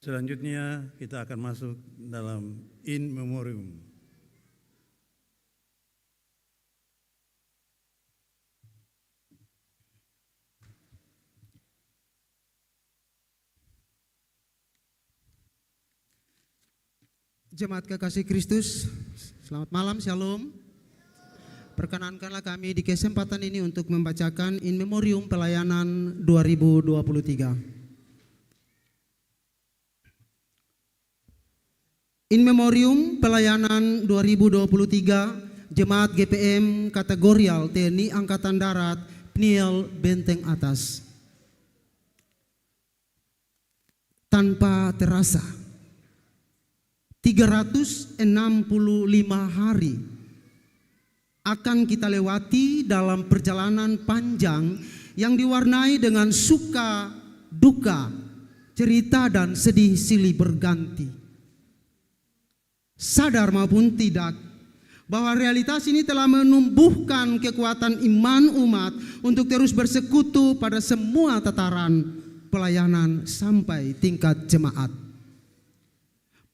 Selanjutnya kita akan masuk dalam In Memoriam. Jemaat kekasih Kristus, selamat malam, shalom. Perkenankanlah kami di kesempatan ini untuk membacakan In Memoriam Pelayanan 2023. In Memoriam Pelayanan 2023 Jemaat GPM Kategorial TNI Angkatan Darat Pniel Benteng Atas. Tanpa terasa 365 hari akan kita lewati dalam perjalanan panjang yang diwarnai dengan suka, duka, cerita dan sedih silih berganti. Sadar maupun tidak bahwa realitas ini telah menumbuhkan kekuatan iman umat untuk terus bersekutu pada semua tataran pelayanan sampai tingkat jemaat.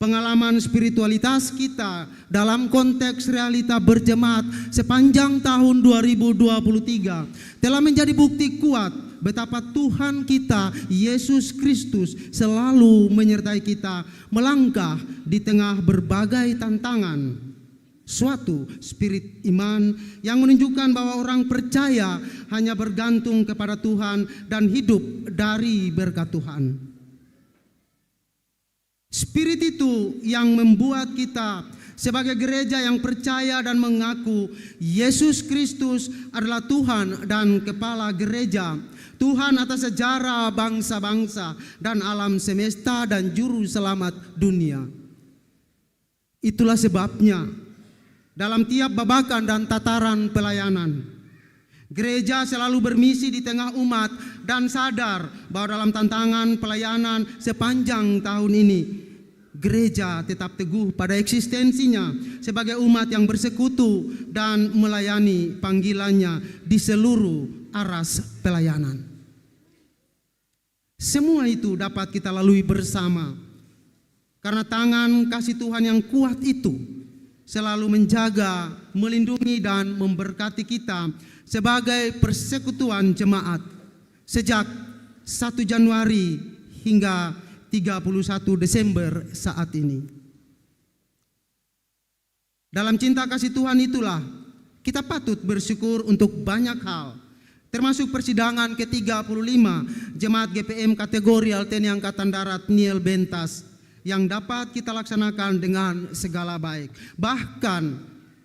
Pengalaman spiritualitas kita dalam konteks realita berjemaat sepanjang tahun 2023 telah menjadi bukti kuat betapa Tuhan kita, Yesus Kristus, selalu menyertai kita melangkah di tengah berbagai tantangan. Suatu spirit iman yang menunjukkan bahwa orang percaya hanya bergantung kepada Tuhan dan hidup dari berkat Tuhan. Spirit itu yang membuat kita sebagai gereja yang percaya dan mengaku Yesus Kristus adalah Tuhan dan Kepala Gereja, Tuhan atas sejarah bangsa-bangsa dan alam semesta dan juru selamat dunia. Itulah sebabnya dalam tiap babakan dan tataran pelayanan, gereja selalu bermisi di tengah umat dan sadar bahwa dalam tantangan pelayanan sepanjang tahun ini, gereja tetap teguh pada eksistensinya sebagai umat yang bersekutu dan melayani panggilannya di seluruh aras pelayanan. Semua itu dapat kita lalui bersama karena tangan kasih Tuhan yang kuat itu selalu menjaga, melindungi dan memberkati kita sebagai persekutuan jemaat sejak 1 Januari hingga 31 Desember saat ini. Dalam cinta kasih Tuhan itulah kita patut bersyukur untuk banyak hal, termasuk persidangan ke-35 Jemaat GPM Kategorial TNI Angkatan Darat Pniel Bentas yang dapat kita laksanakan dengan segala baik. Bahkan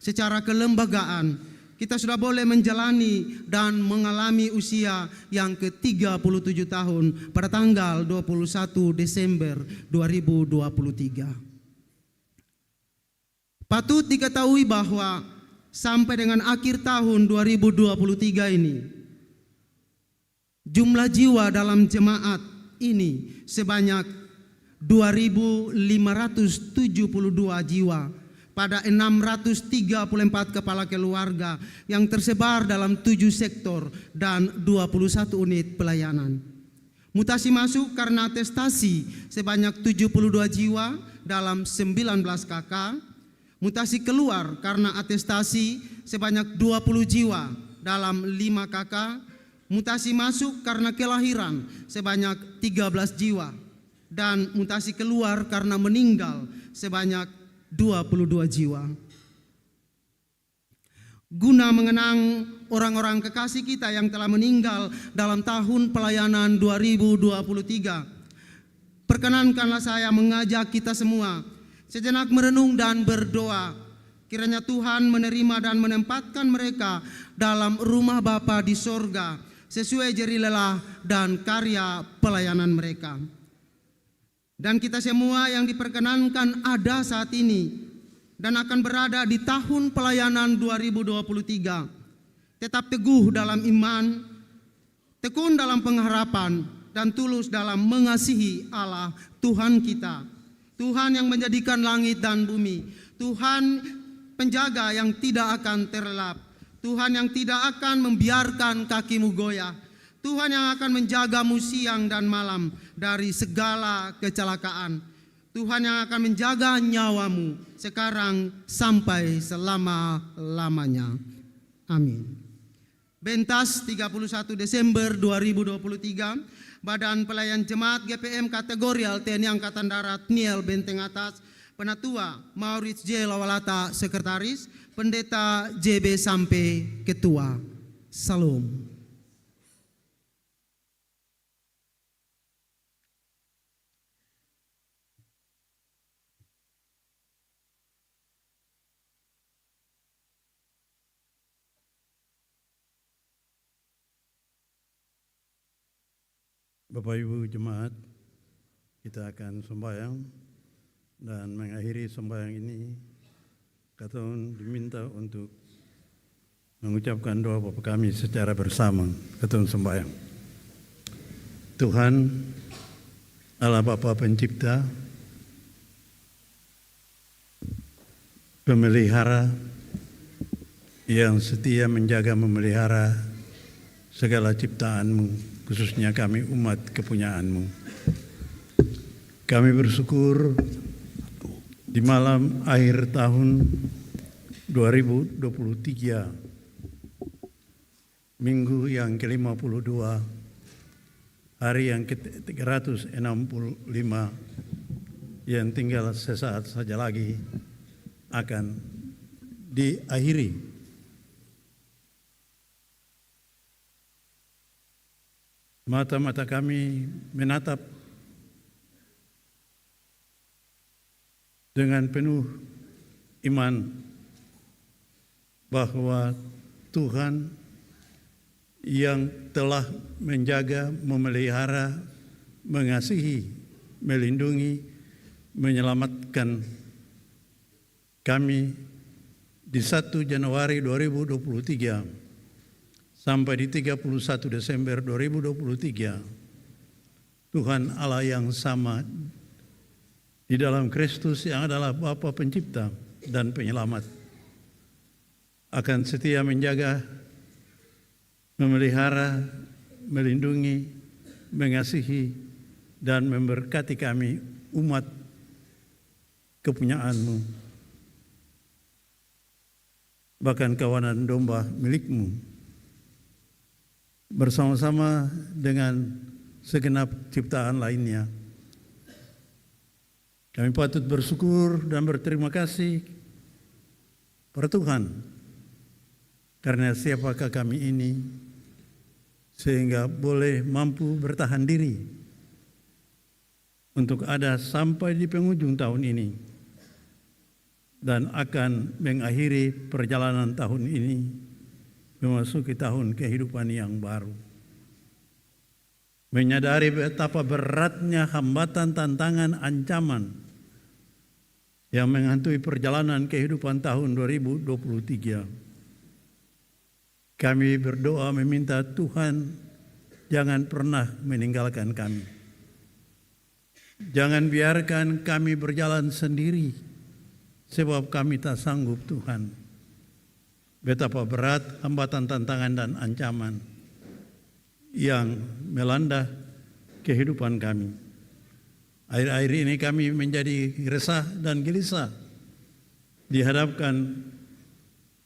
secara kelembagaan kita sudah boleh menjalani dan mengalami usia yang ke-37 tahun pada tanggal 21 Desember 2023. Patut diketahui bahwa sampai dengan akhir tahun 2023 ini, jumlah jiwa dalam jemaat ini sebanyak 2.572 jiwa pada 634 kepala keluarga yang tersebar dalam 7 sektor dan 21 unit pelayanan. Mutasi masuk karena atestasi sebanyak 72 jiwa dalam 19 KK. Mutasi keluar karena atestasi sebanyak 20 jiwa dalam 5 KK. Mutasi masuk karena kelahiran sebanyak 13 jiwa. Dan mutasi keluar karena meninggal sebanyak 22 jiwa. Guna mengenang orang-orang kekasih kita yang telah meninggal dalam tahun pelayanan 2023, perkenankanlah saya mengajak kita semua sejenak merenung dan berdoa. Kiranya Tuhan menerima dan menempatkan mereka dalam rumah Bapa di sorga sesuai jeri lelah dan karya pelayanan mereka. Dan kita semua yang diperkenankan ada saat ini dan akan berada di tahun pelayanan 2023. Tetap teguh dalam iman, tekun dalam pengharapan, dan tulus dalam mengasihi Allah Tuhan kita. Tuhan yang menjadikan langit dan bumi. Tuhan penjaga yang tidak akan terlelap. Tuhan yang tidak akan membiarkan kakimu goyah. Tuhan yang akan menjagamu siang dan malam dari segala kecelakaan. Tuhan yang akan menjaga nyawamu sekarang sampai selama-lamanya. Amin. Bentas 31 Desember 2023, Badan Pelayan Jemaat GPM Kategorial TNI Angkatan Darat Niel Benteng Atas, Penatua Maurits J. Lawalata Sekretaris, Pendeta JB Sampai Ketua. Salam. Bapak Ibu Jemaat, kita akan sembahyang dan mengakhiri sembahyang ini. Katong diminta untuk mengucapkan doa Bapa kami secara bersama. Katong sembahyang. Tuhan, Allah Bapa Pencipta, pemelihara yang setia menjaga memelihara segala ciptaan-Mu, khususnya kami umat kepunyaan-Mu. Kami bersyukur di malam akhir tahun 2023, minggu yang ke-52, hari yang ke-365 yang tinggal sesaat saja lagi akan diakhiri. Mata-mata kami menatap dengan penuh iman bahwa Tuhan yang telah menjaga, memelihara, mengasihi, melindungi, menyelamatkan kami di 1 Januari 2023 sampai di 31 Desember 2023, Tuhan Allah yang sama di dalam Kristus yang adalah Bapa Pencipta dan Penyelamat akan setia menjaga, memelihara, melindungi, mengasihi, dan memberkati kami umat kepunyaan-Mu, bahkan kawanan domba milik-Mu, bersama-sama dengan segenap ciptaan lainnya. Kami patut bersyukur dan berterima kasih pada Tuhan karena siapakah kami ini sehingga boleh mampu bertahan diri untuk ada sampai di penghujung tahun ini dan akan mengakhiri perjalanan tahun ini memasuki tahun kehidupan yang baru. Menyadari betapa beratnya hambatan, tantangan, ancaman yang menghantui perjalanan kehidupan tahun 2023. Kami berdoa meminta Tuhan jangan pernah meninggalkan kami. Jangan biarkan kami berjalan sendiri, sebab kami tak sanggup Tuhan. Betapa berat hambatan, tantangan, dan ancaman yang melanda kehidupan kami. Akhir-akhir ini kami menjadi resah dan gelisah dihadapkan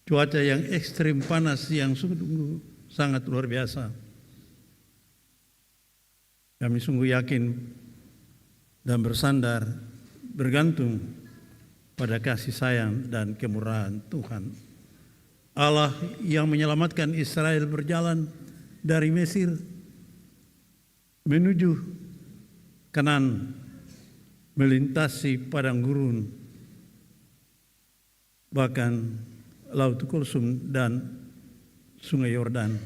cuaca yang ekstrim panas yang sungguh sangat luar biasa. Kami sungguh yakin dan bersandar bergantung pada kasih sayang dan kemurahan Tuhan. Allah yang menyelamatkan Israel berjalan dari Mesir menuju Kanaan melintasi padang gurun, bahkan Laut Kulsum dan Sungai Yordan.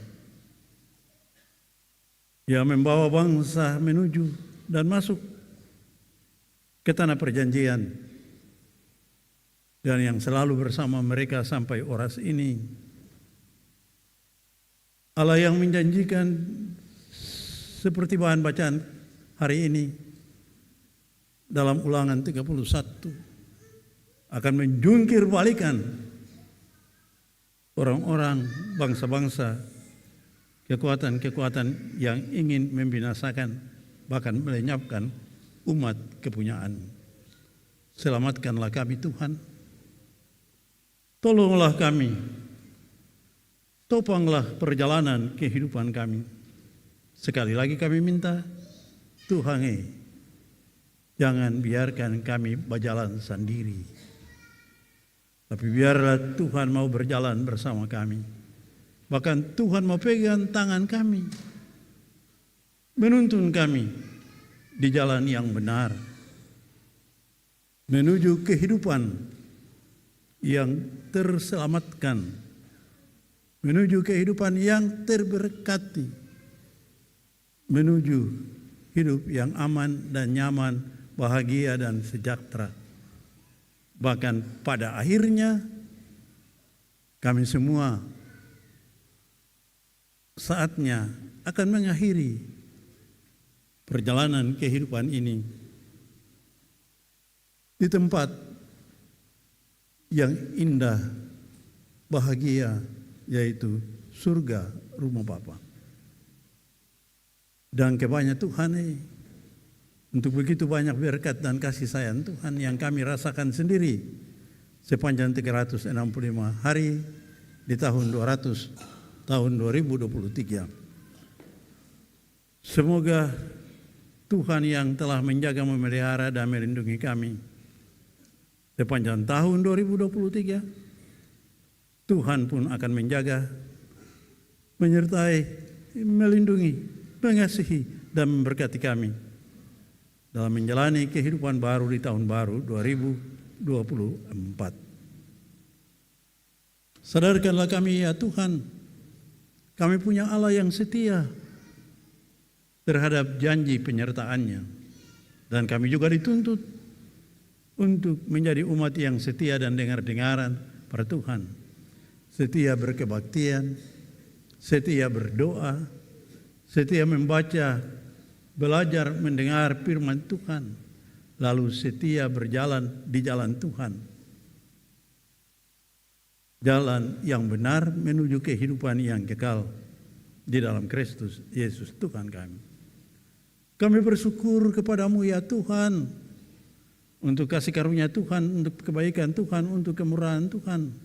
Ia membawa bangsa menuju dan masuk ke tanah perjanjian, dan yang selalu bersama mereka sampai oras ini. Allah yang menjanjikan seperti bahan bacaan hari ini dalam Ulangan 31 akan menjungkir balikan orang-orang, bangsa-bangsa, kekuatan-kekuatan yang ingin membinasakan, bahkan melenyapkan umat kepunyaan. Selamatkanlah kami Tuhan, tolonglah kami, topanglah perjalanan kehidupan kami. Sekali lagi kami minta, Tuhan jangan biarkan kami berjalan sendiri, tapi biarlah Tuhan mau berjalan bersama kami. Bahkan Tuhan mau pegang tangan kami, menuntun kami di jalan yang benar, menuju kehidupan yang terselamatkan, menuju kehidupan yang terberkati, menuju hidup yang aman dan nyaman, bahagia dan sejahtera. Bahkan pada akhirnya kami semua saatnya akan mengakhiri perjalanan kehidupan ini di tempat yang indah, bahagia, yaitu surga rumah Bapa. Dan kebanyakan Tuhan untuk begitu banyak berkat dan kasih sayang Tuhan yang kami rasakan sendiri sepanjang 365 hari di tahun 2023. Semoga Tuhan yang telah menjaga, memelihara dan melindungi kami sepanjang tahun 2023, Tuhan pun akan menjaga, menyertai, melindungi, mengasihi dan memberkati kami dalam menjalani kehidupan baru di tahun baru 2024. Sadarkanlah kami ya Tuhan, kami punya Allah yang setia terhadap janji penyertaannya, dan kami juga dituntut untuk menjadi umat yang setia dan dengar-dengaran pada Tuhan, setia berkebaktian, setia berdoa, setia membaca, belajar mendengar firman Tuhan, lalu setia berjalan di jalan Tuhan, jalan yang benar menuju kehidupan yang kekal di dalam Kristus Yesus Tuhan kami. Kami bersyukur kepadamu ya Tuhan, untuk kasih karunia Tuhan, untuk kebaikan Tuhan, untuk kemurahan Tuhan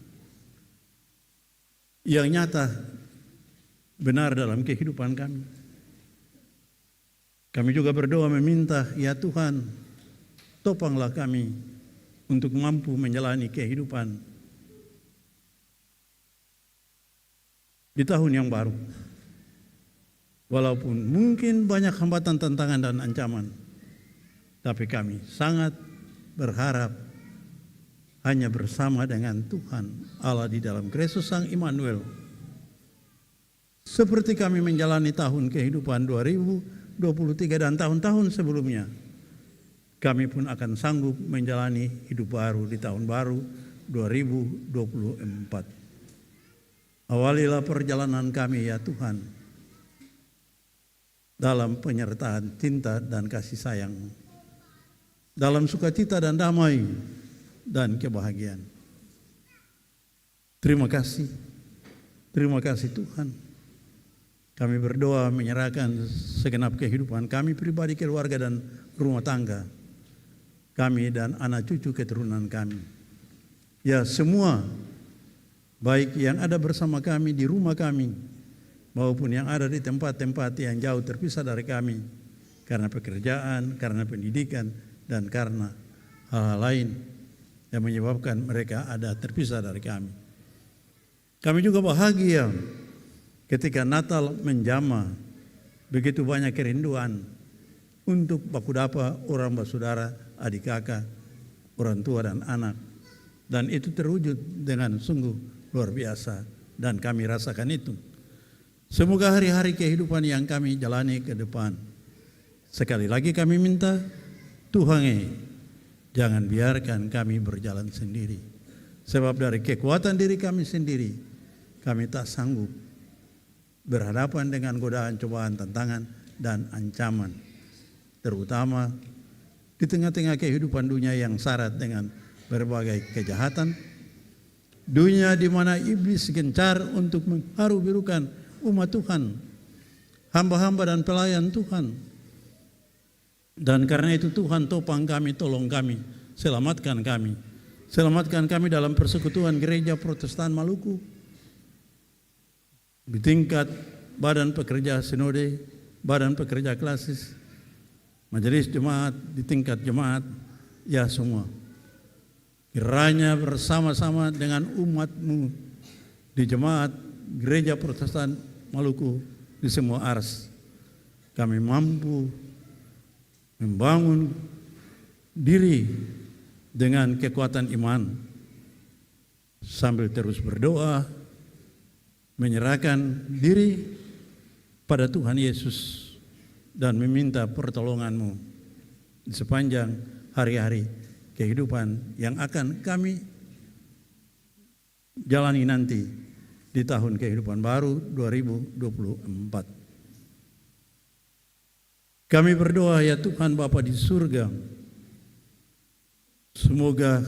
yang nyata benar dalam kehidupan kami. Kami juga berdoa meminta, ya Tuhan, topanglah kami untuk mampu menjalani kehidupan di tahun yang baru. Walaupun mungkin banyak hambatan, tantangan, dan ancaman, tapi kami sangat berharap hanya bersama dengan Tuhan Allah di dalam Kristus Sang Immanuel. Seperti kami menjalani tahun kehidupan 2023 dan tahun-tahun sebelumnya, kami pun akan sanggup menjalani hidup baru di tahun baru 2024. Awalilah perjalanan kami ya Tuhan, dalam penyertaan cinta dan kasih sayang, dalam sukacita dan damai dan kebahagiaan. Terima kasih Tuhan. Kami berdoa menyerahkan segenap kehidupan kami pribadi, keluarga dan rumah tangga kami dan anak cucu keturunan kami. Ya semua, baik yang ada bersama kami di rumah kami maupun yang ada di tempat-tempat yang jauh terpisah dari kami karena pekerjaan, karena pendidikan, dan karena hal-hal lain yang menyebabkan mereka ada terpisah dari kami. Kami juga bahagia ketika Natal menjama, begitu banyak kerinduan untuk baku dapa orang bersaudara, adik kakak, orang tua dan anak. Dan itu terwujud dengan sungguh luar biasa dan kami rasakan itu. Semoga hari-hari kehidupan yang kami jalani ke depan, sekali lagi kami minta Tuhan jangan biarkan kami berjalan sendiri. Sebab dari kekuatan diri kami sendiri, kami tak sanggup berhadapan dengan godaan, cobaan, tantangan, dan ancaman. Terutama di tengah-tengah kehidupan dunia yang syarat dengan berbagai kejahatan. Dunia di mana iblis gencar untuk mengharu-birukan umat Tuhan, hamba-hamba dan pelayan Tuhan. Dan karena itu Tuhan topang kami, tolong kami, selamatkan kami. Selamatkan kami dalam persekutuan gereja Protestan Maluku. Di tingkat badan pekerja sinode, badan pekerja klasis, majelis jemaat, di tingkat jemaat, ya semua. Kiranya bersama-sama dengan umatmu di jemaat gereja Protestan Maluku di semua ars, kami mampu membangun diri dengan kekuatan iman sambil terus berdoa, menyerahkan diri pada Tuhan Yesus dan meminta pertolongan-Mu di sepanjang hari-hari kehidupan yang akan kami jalani nanti di tahun kehidupan baru 2024. Kami berdoa ya Tuhan Bapa di surga, semoga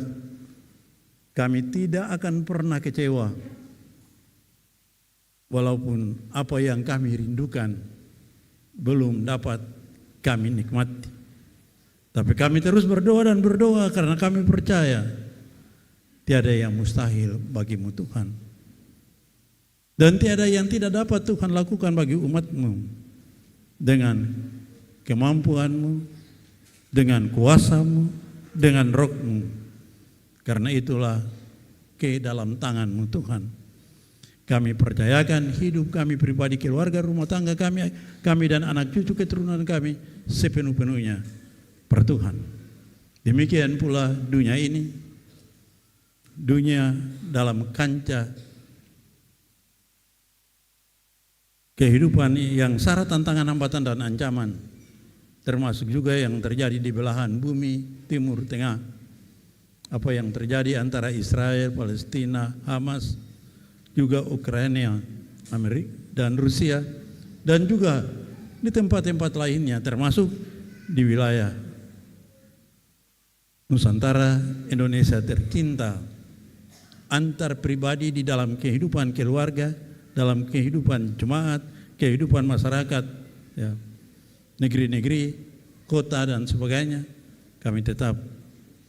kami tidak akan pernah kecewa walaupun apa yang kami rindukan belum dapat kami nikmati. Tapi kami terus berdoa dan berdoa karena kami percaya tiada yang mustahil bagimu Tuhan. Dan tiada yang tidak dapat Tuhan lakukan bagi umat-Mu dengan kemampuan-Mu, dengan kuasa-Mu, dengan roh-Mu. Karena itulah ke dalam tangan-Mu Tuhan. Kami percayakan hidup kami pribadi, keluarga, rumah tangga kami dan anak cucu keturunan kami sepenuh-penuhnya per Tuhan. Demikian pula dunia ini, dunia dalam kancah kehidupan yang syarat tantangan, hambatan dan ancaman, termasuk juga yang terjadi di belahan bumi Timur Tengah, apa yang terjadi antara Israel, Palestina, Hamas, juga Ukraina, Amerika dan Rusia, dan juga di tempat-tempat lainnya termasuk di wilayah Nusantara Indonesia tercinta, antar pribadi di dalam kehidupan keluarga, dalam kehidupan jemaat, kehidupan masyarakat, ya, negeri-negeri, kota dan sebagainya. Kami tetap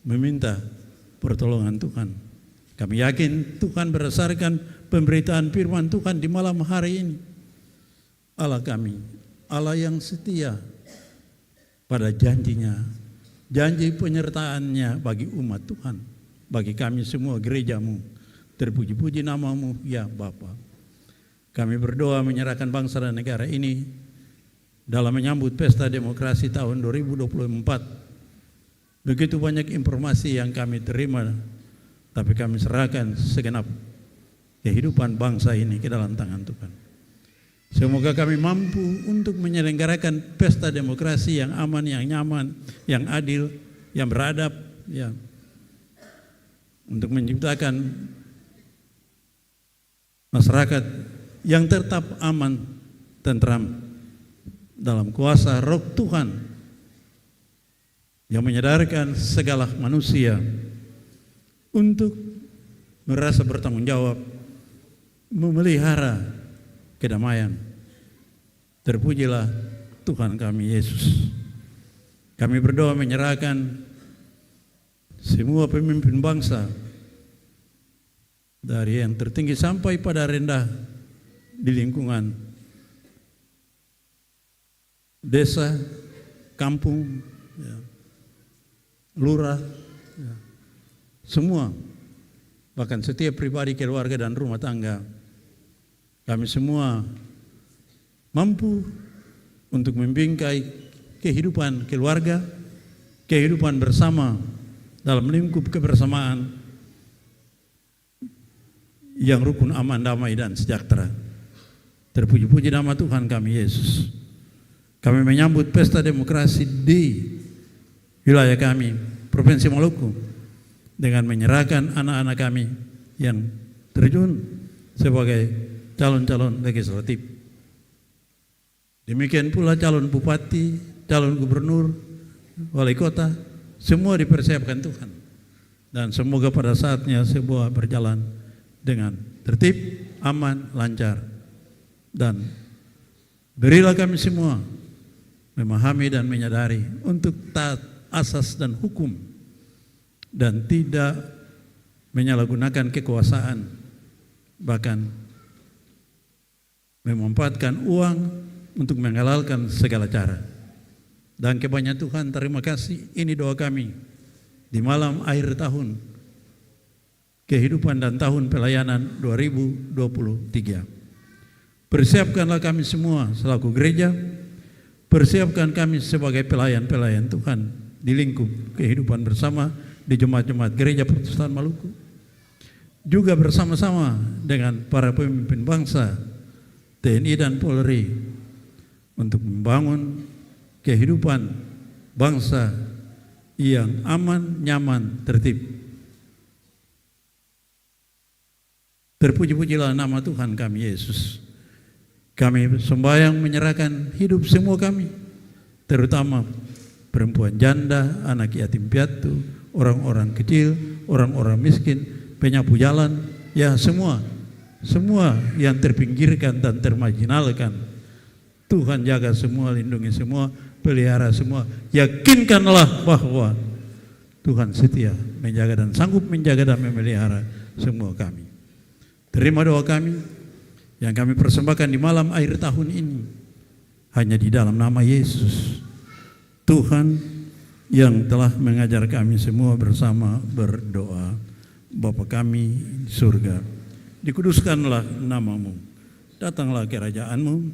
meminta pertolongan Tuhan. Kami yakin Tuhan berdasarkan pemberitaan firman Tuhan di malam hari ini, Allah kami, Allah yang setia pada janjinya, janji penyertaannya bagi umat Tuhan, bagi kami semua gereja-Mu. Terpuji-puji nama-Mu ya Bapa. Kami berdoa menyerahkan bangsa dan negara ini dalam menyambut pesta demokrasi tahun 2024. Begitu banyak informasi yang kami terima, tapi kami serahkan segenap kehidupan bangsa ini ke dalam tangan Tuhan. Semoga kami mampu untuk menyelenggarakan pesta demokrasi yang aman, yang nyaman, yang adil, yang beradab, ya, untuk menciptakan masyarakat yang tetap aman, tentram dalam kuasa Roh Tuhan yang menyadarkan segala manusia untuk merasa bertanggung jawab memelihara kedamaian. Terpujilah Tuhan kami Yesus. Kami berdoa menyerahkan semua pemimpin bangsa dari yang tertinggi sampai pada rendah di lingkungan desa, kampung, ya, lurah, ya, semua, bahkan setiap pribadi, keluarga dan rumah tangga. Kami semua mampu untuk membingkai kehidupan keluarga, kehidupan bersama dalam lingkup kebersamaan yang rukun, aman, damai, dan sejahtera. Terpuji-puji nama Tuhan kami Yesus. Kami menyambut pesta demokrasi di wilayah kami, Provinsi Maluku, dengan menyerahkan anak-anak kami yang terjun sebagai calon-calon legislatif. Demikian pula calon bupati, calon gubernur, wali kota, semua dipersiapkan Tuhan. Dan semoga pada saatnya semua berjalan dengan tertib, aman, lancar. Dan berilah kami semua memahami dan menyadari untuk taat asas dan hukum dan tidak menyalahgunakan kekuasaan, bahkan memanfaatkan uang untuk menghalalkan segala cara. Dan kebanyakan Tuhan, terima kasih, ini doa kami di malam akhir tahun kehidupan dan tahun pelayanan 2023. Persiapkanlah kami semua selaku gereja, persiapkan kami sebagai pelayan-pelayan Tuhan di lingkup kehidupan bersama di jemaat-jemaat gereja Protestan Maluku, juga bersama-sama dengan para pemimpin bangsa, TNI dan Polri, untuk membangun kehidupan bangsa yang aman, nyaman, tertib. Terpuji-pujilah nama Tuhan kami Yesus. Kami sembahyang menyerahkan hidup semua kami, terutama perempuan janda, anak yatim piatu, orang-orang kecil, orang-orang miskin, penyapu jalan, ya semua yang terpinggirkan dan termarginalkan. Tuhan jaga semua, lindungi semua, pelihara semua. Yakinkanlah bahwa Tuhan setia menjaga dan sanggup menjaga dan memelihara semua kami. Terima doa kami yang kami persembahkan di malam akhir tahun ini hanya di dalam nama Yesus, Tuhan yang telah mengajar kami semua bersama berdoa. Bapa kami di surga, dikuduskanlah namamu, datanglah kerajaanmu,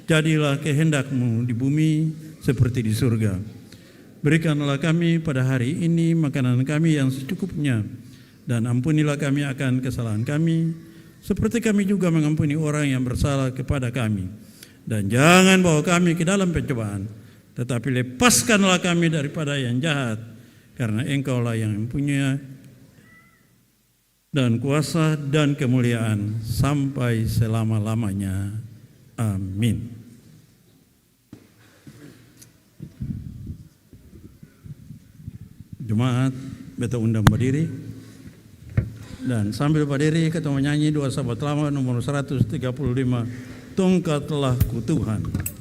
jadilah kehendakmu di bumi seperti di surga. Berikanlah kami pada hari ini makanan kami yang secukupnya, dan ampunilah kami akan kesalahan kami, seperti kami juga mengampuni orang yang bersalah kepada kami. Dan jangan bawa kami ke dalam pencobaan, tetapi lepaskanlah kami daripada yang jahat, karena Engkaulah yang mempunyai dan kuasa dan kemuliaan sampai selama-lamanya. Amin. Jemaat, beta undang berdiri. Dan sambil berdiri kita menyanyi doa sahabat lama nomor 135, Tongkatlah ku Tuhan.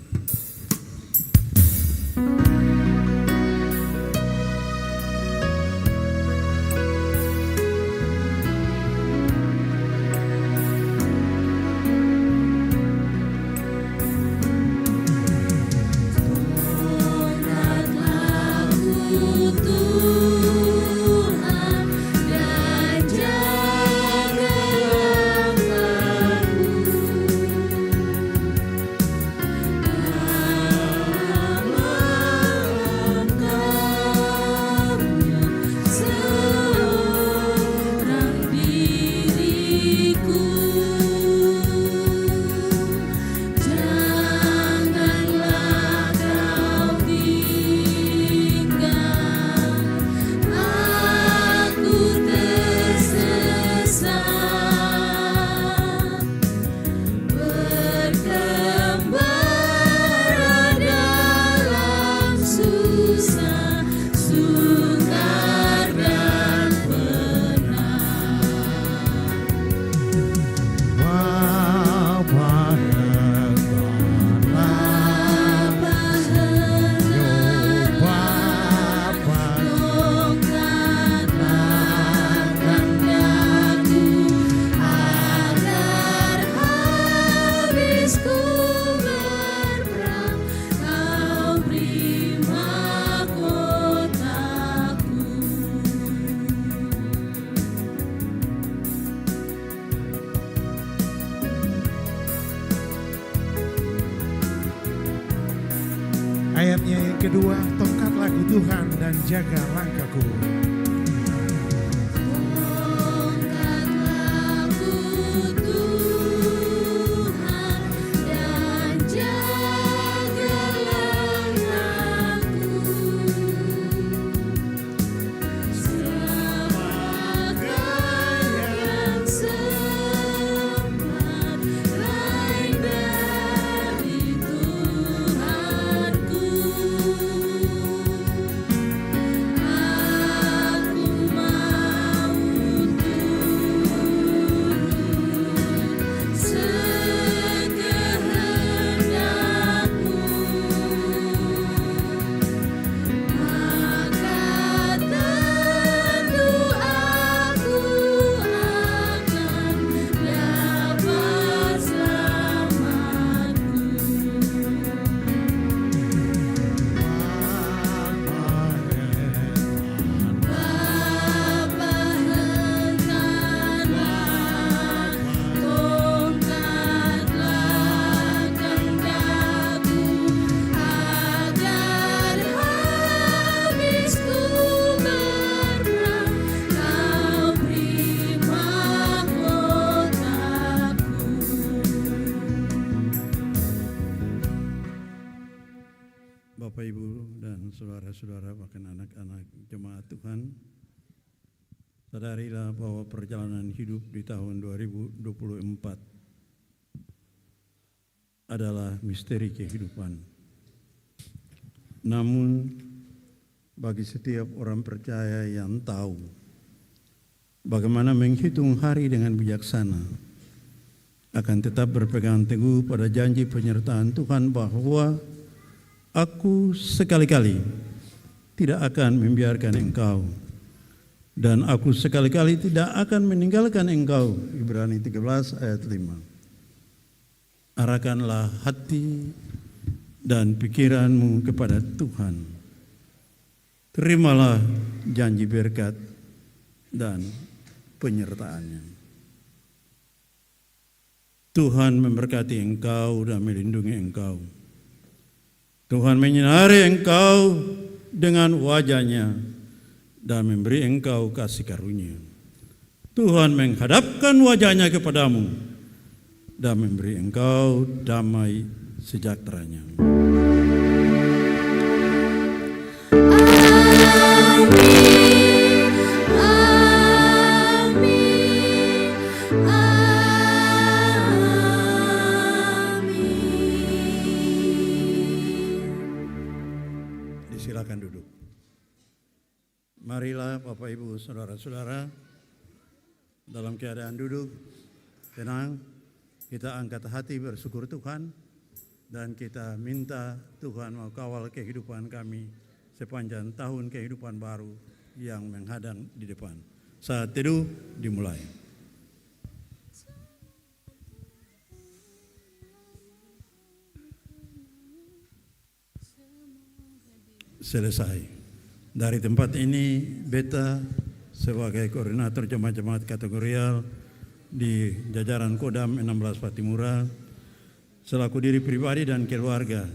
kedua, tongkat lagu Tuhan dan jaga langkahku. Bapak, Ibu, dan saudara-saudara, bahkan anak-anak jemaat Tuhan, sadarilah bahwa perjalanan hidup di tahun 2024 adalah misteri kehidupan. Namun, bagi setiap orang percaya yang tahu bagaimana menghitung hari dengan bijaksana, akan tetap berpegang teguh pada janji penyertaan Tuhan bahwa Aku sekali-kali tidak akan membiarkan engkau, dan aku sekali-kali tidak akan meninggalkan engkau. Ibrani 13 ayat 5. Arahkanlah hati dan pikiranmu kepada Tuhan. Terimalah janji berkat dan penyertaannya. Tuhan memberkati engkau dan melindungi engkau. Tuhan menyinari engkau dengan wajah-Nya dan memberi engkau kasih karunia. Tuhan menghadapkan wajah-Nya kepadamu dan memberi engkau damai sejahtera-Nya. Silakan duduk. Marilah Bapak, Ibu, saudara-saudara, dalam keadaan duduk, tenang, kita angkat hati bersyukur Tuhan, dan kita minta Tuhan mau kawal kehidupan kami sepanjang tahun kehidupan baru yang menghadang di depan. Saat teduh dimulai. Selesai. Dari tempat ini, Beta sebagai koordinator jemaat-jemaat kategorial di jajaran Kodam 16 Patimura, selaku diri pribadi dan keluarga,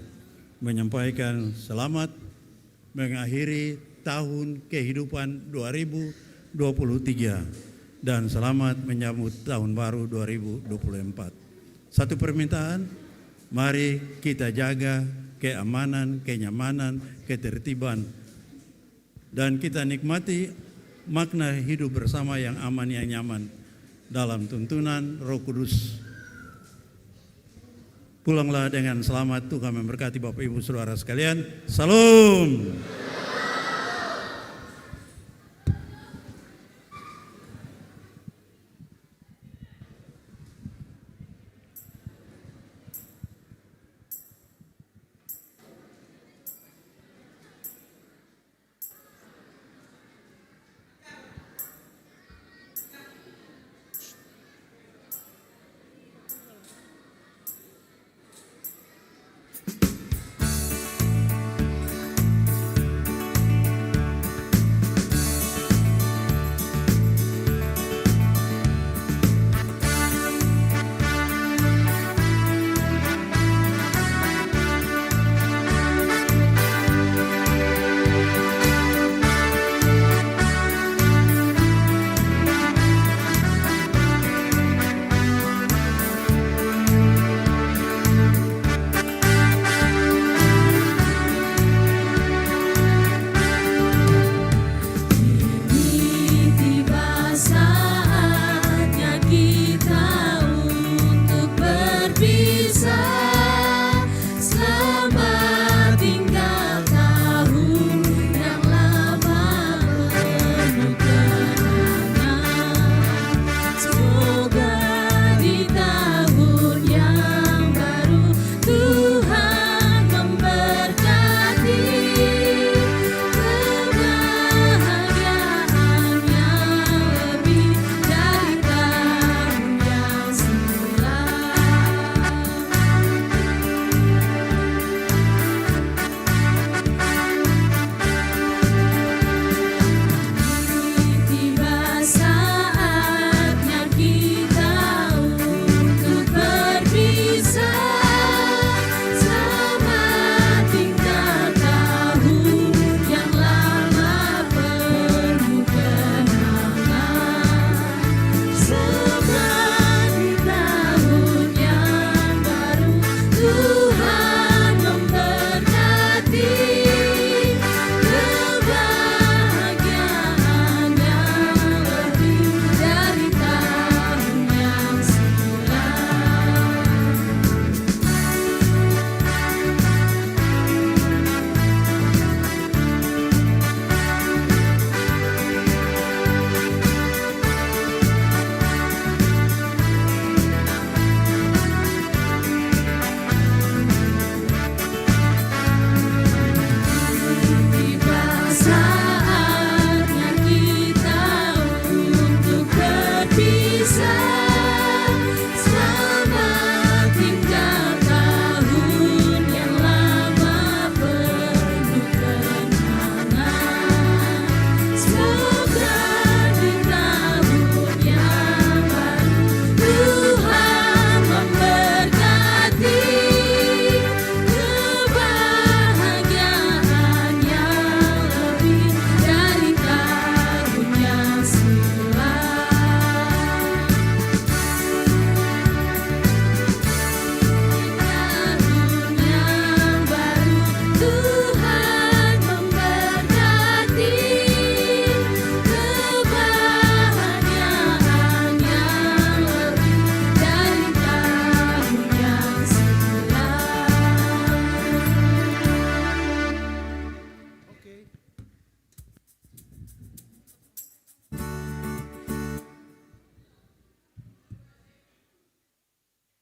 menyampaikan selamat mengakhiri tahun kehidupan 2023 dan selamat menyambut tahun baru 2024. Satu permintaan, mari kita jaga keamanan, kenyamanan, ketertiban, dan kita nikmati makna hidup bersama yang aman, yang nyaman dalam tuntunan Roh Kudus. Pulanglah dengan selamat. Tuhan memberkati Bapak, Ibu, saudara sekalian. Salam.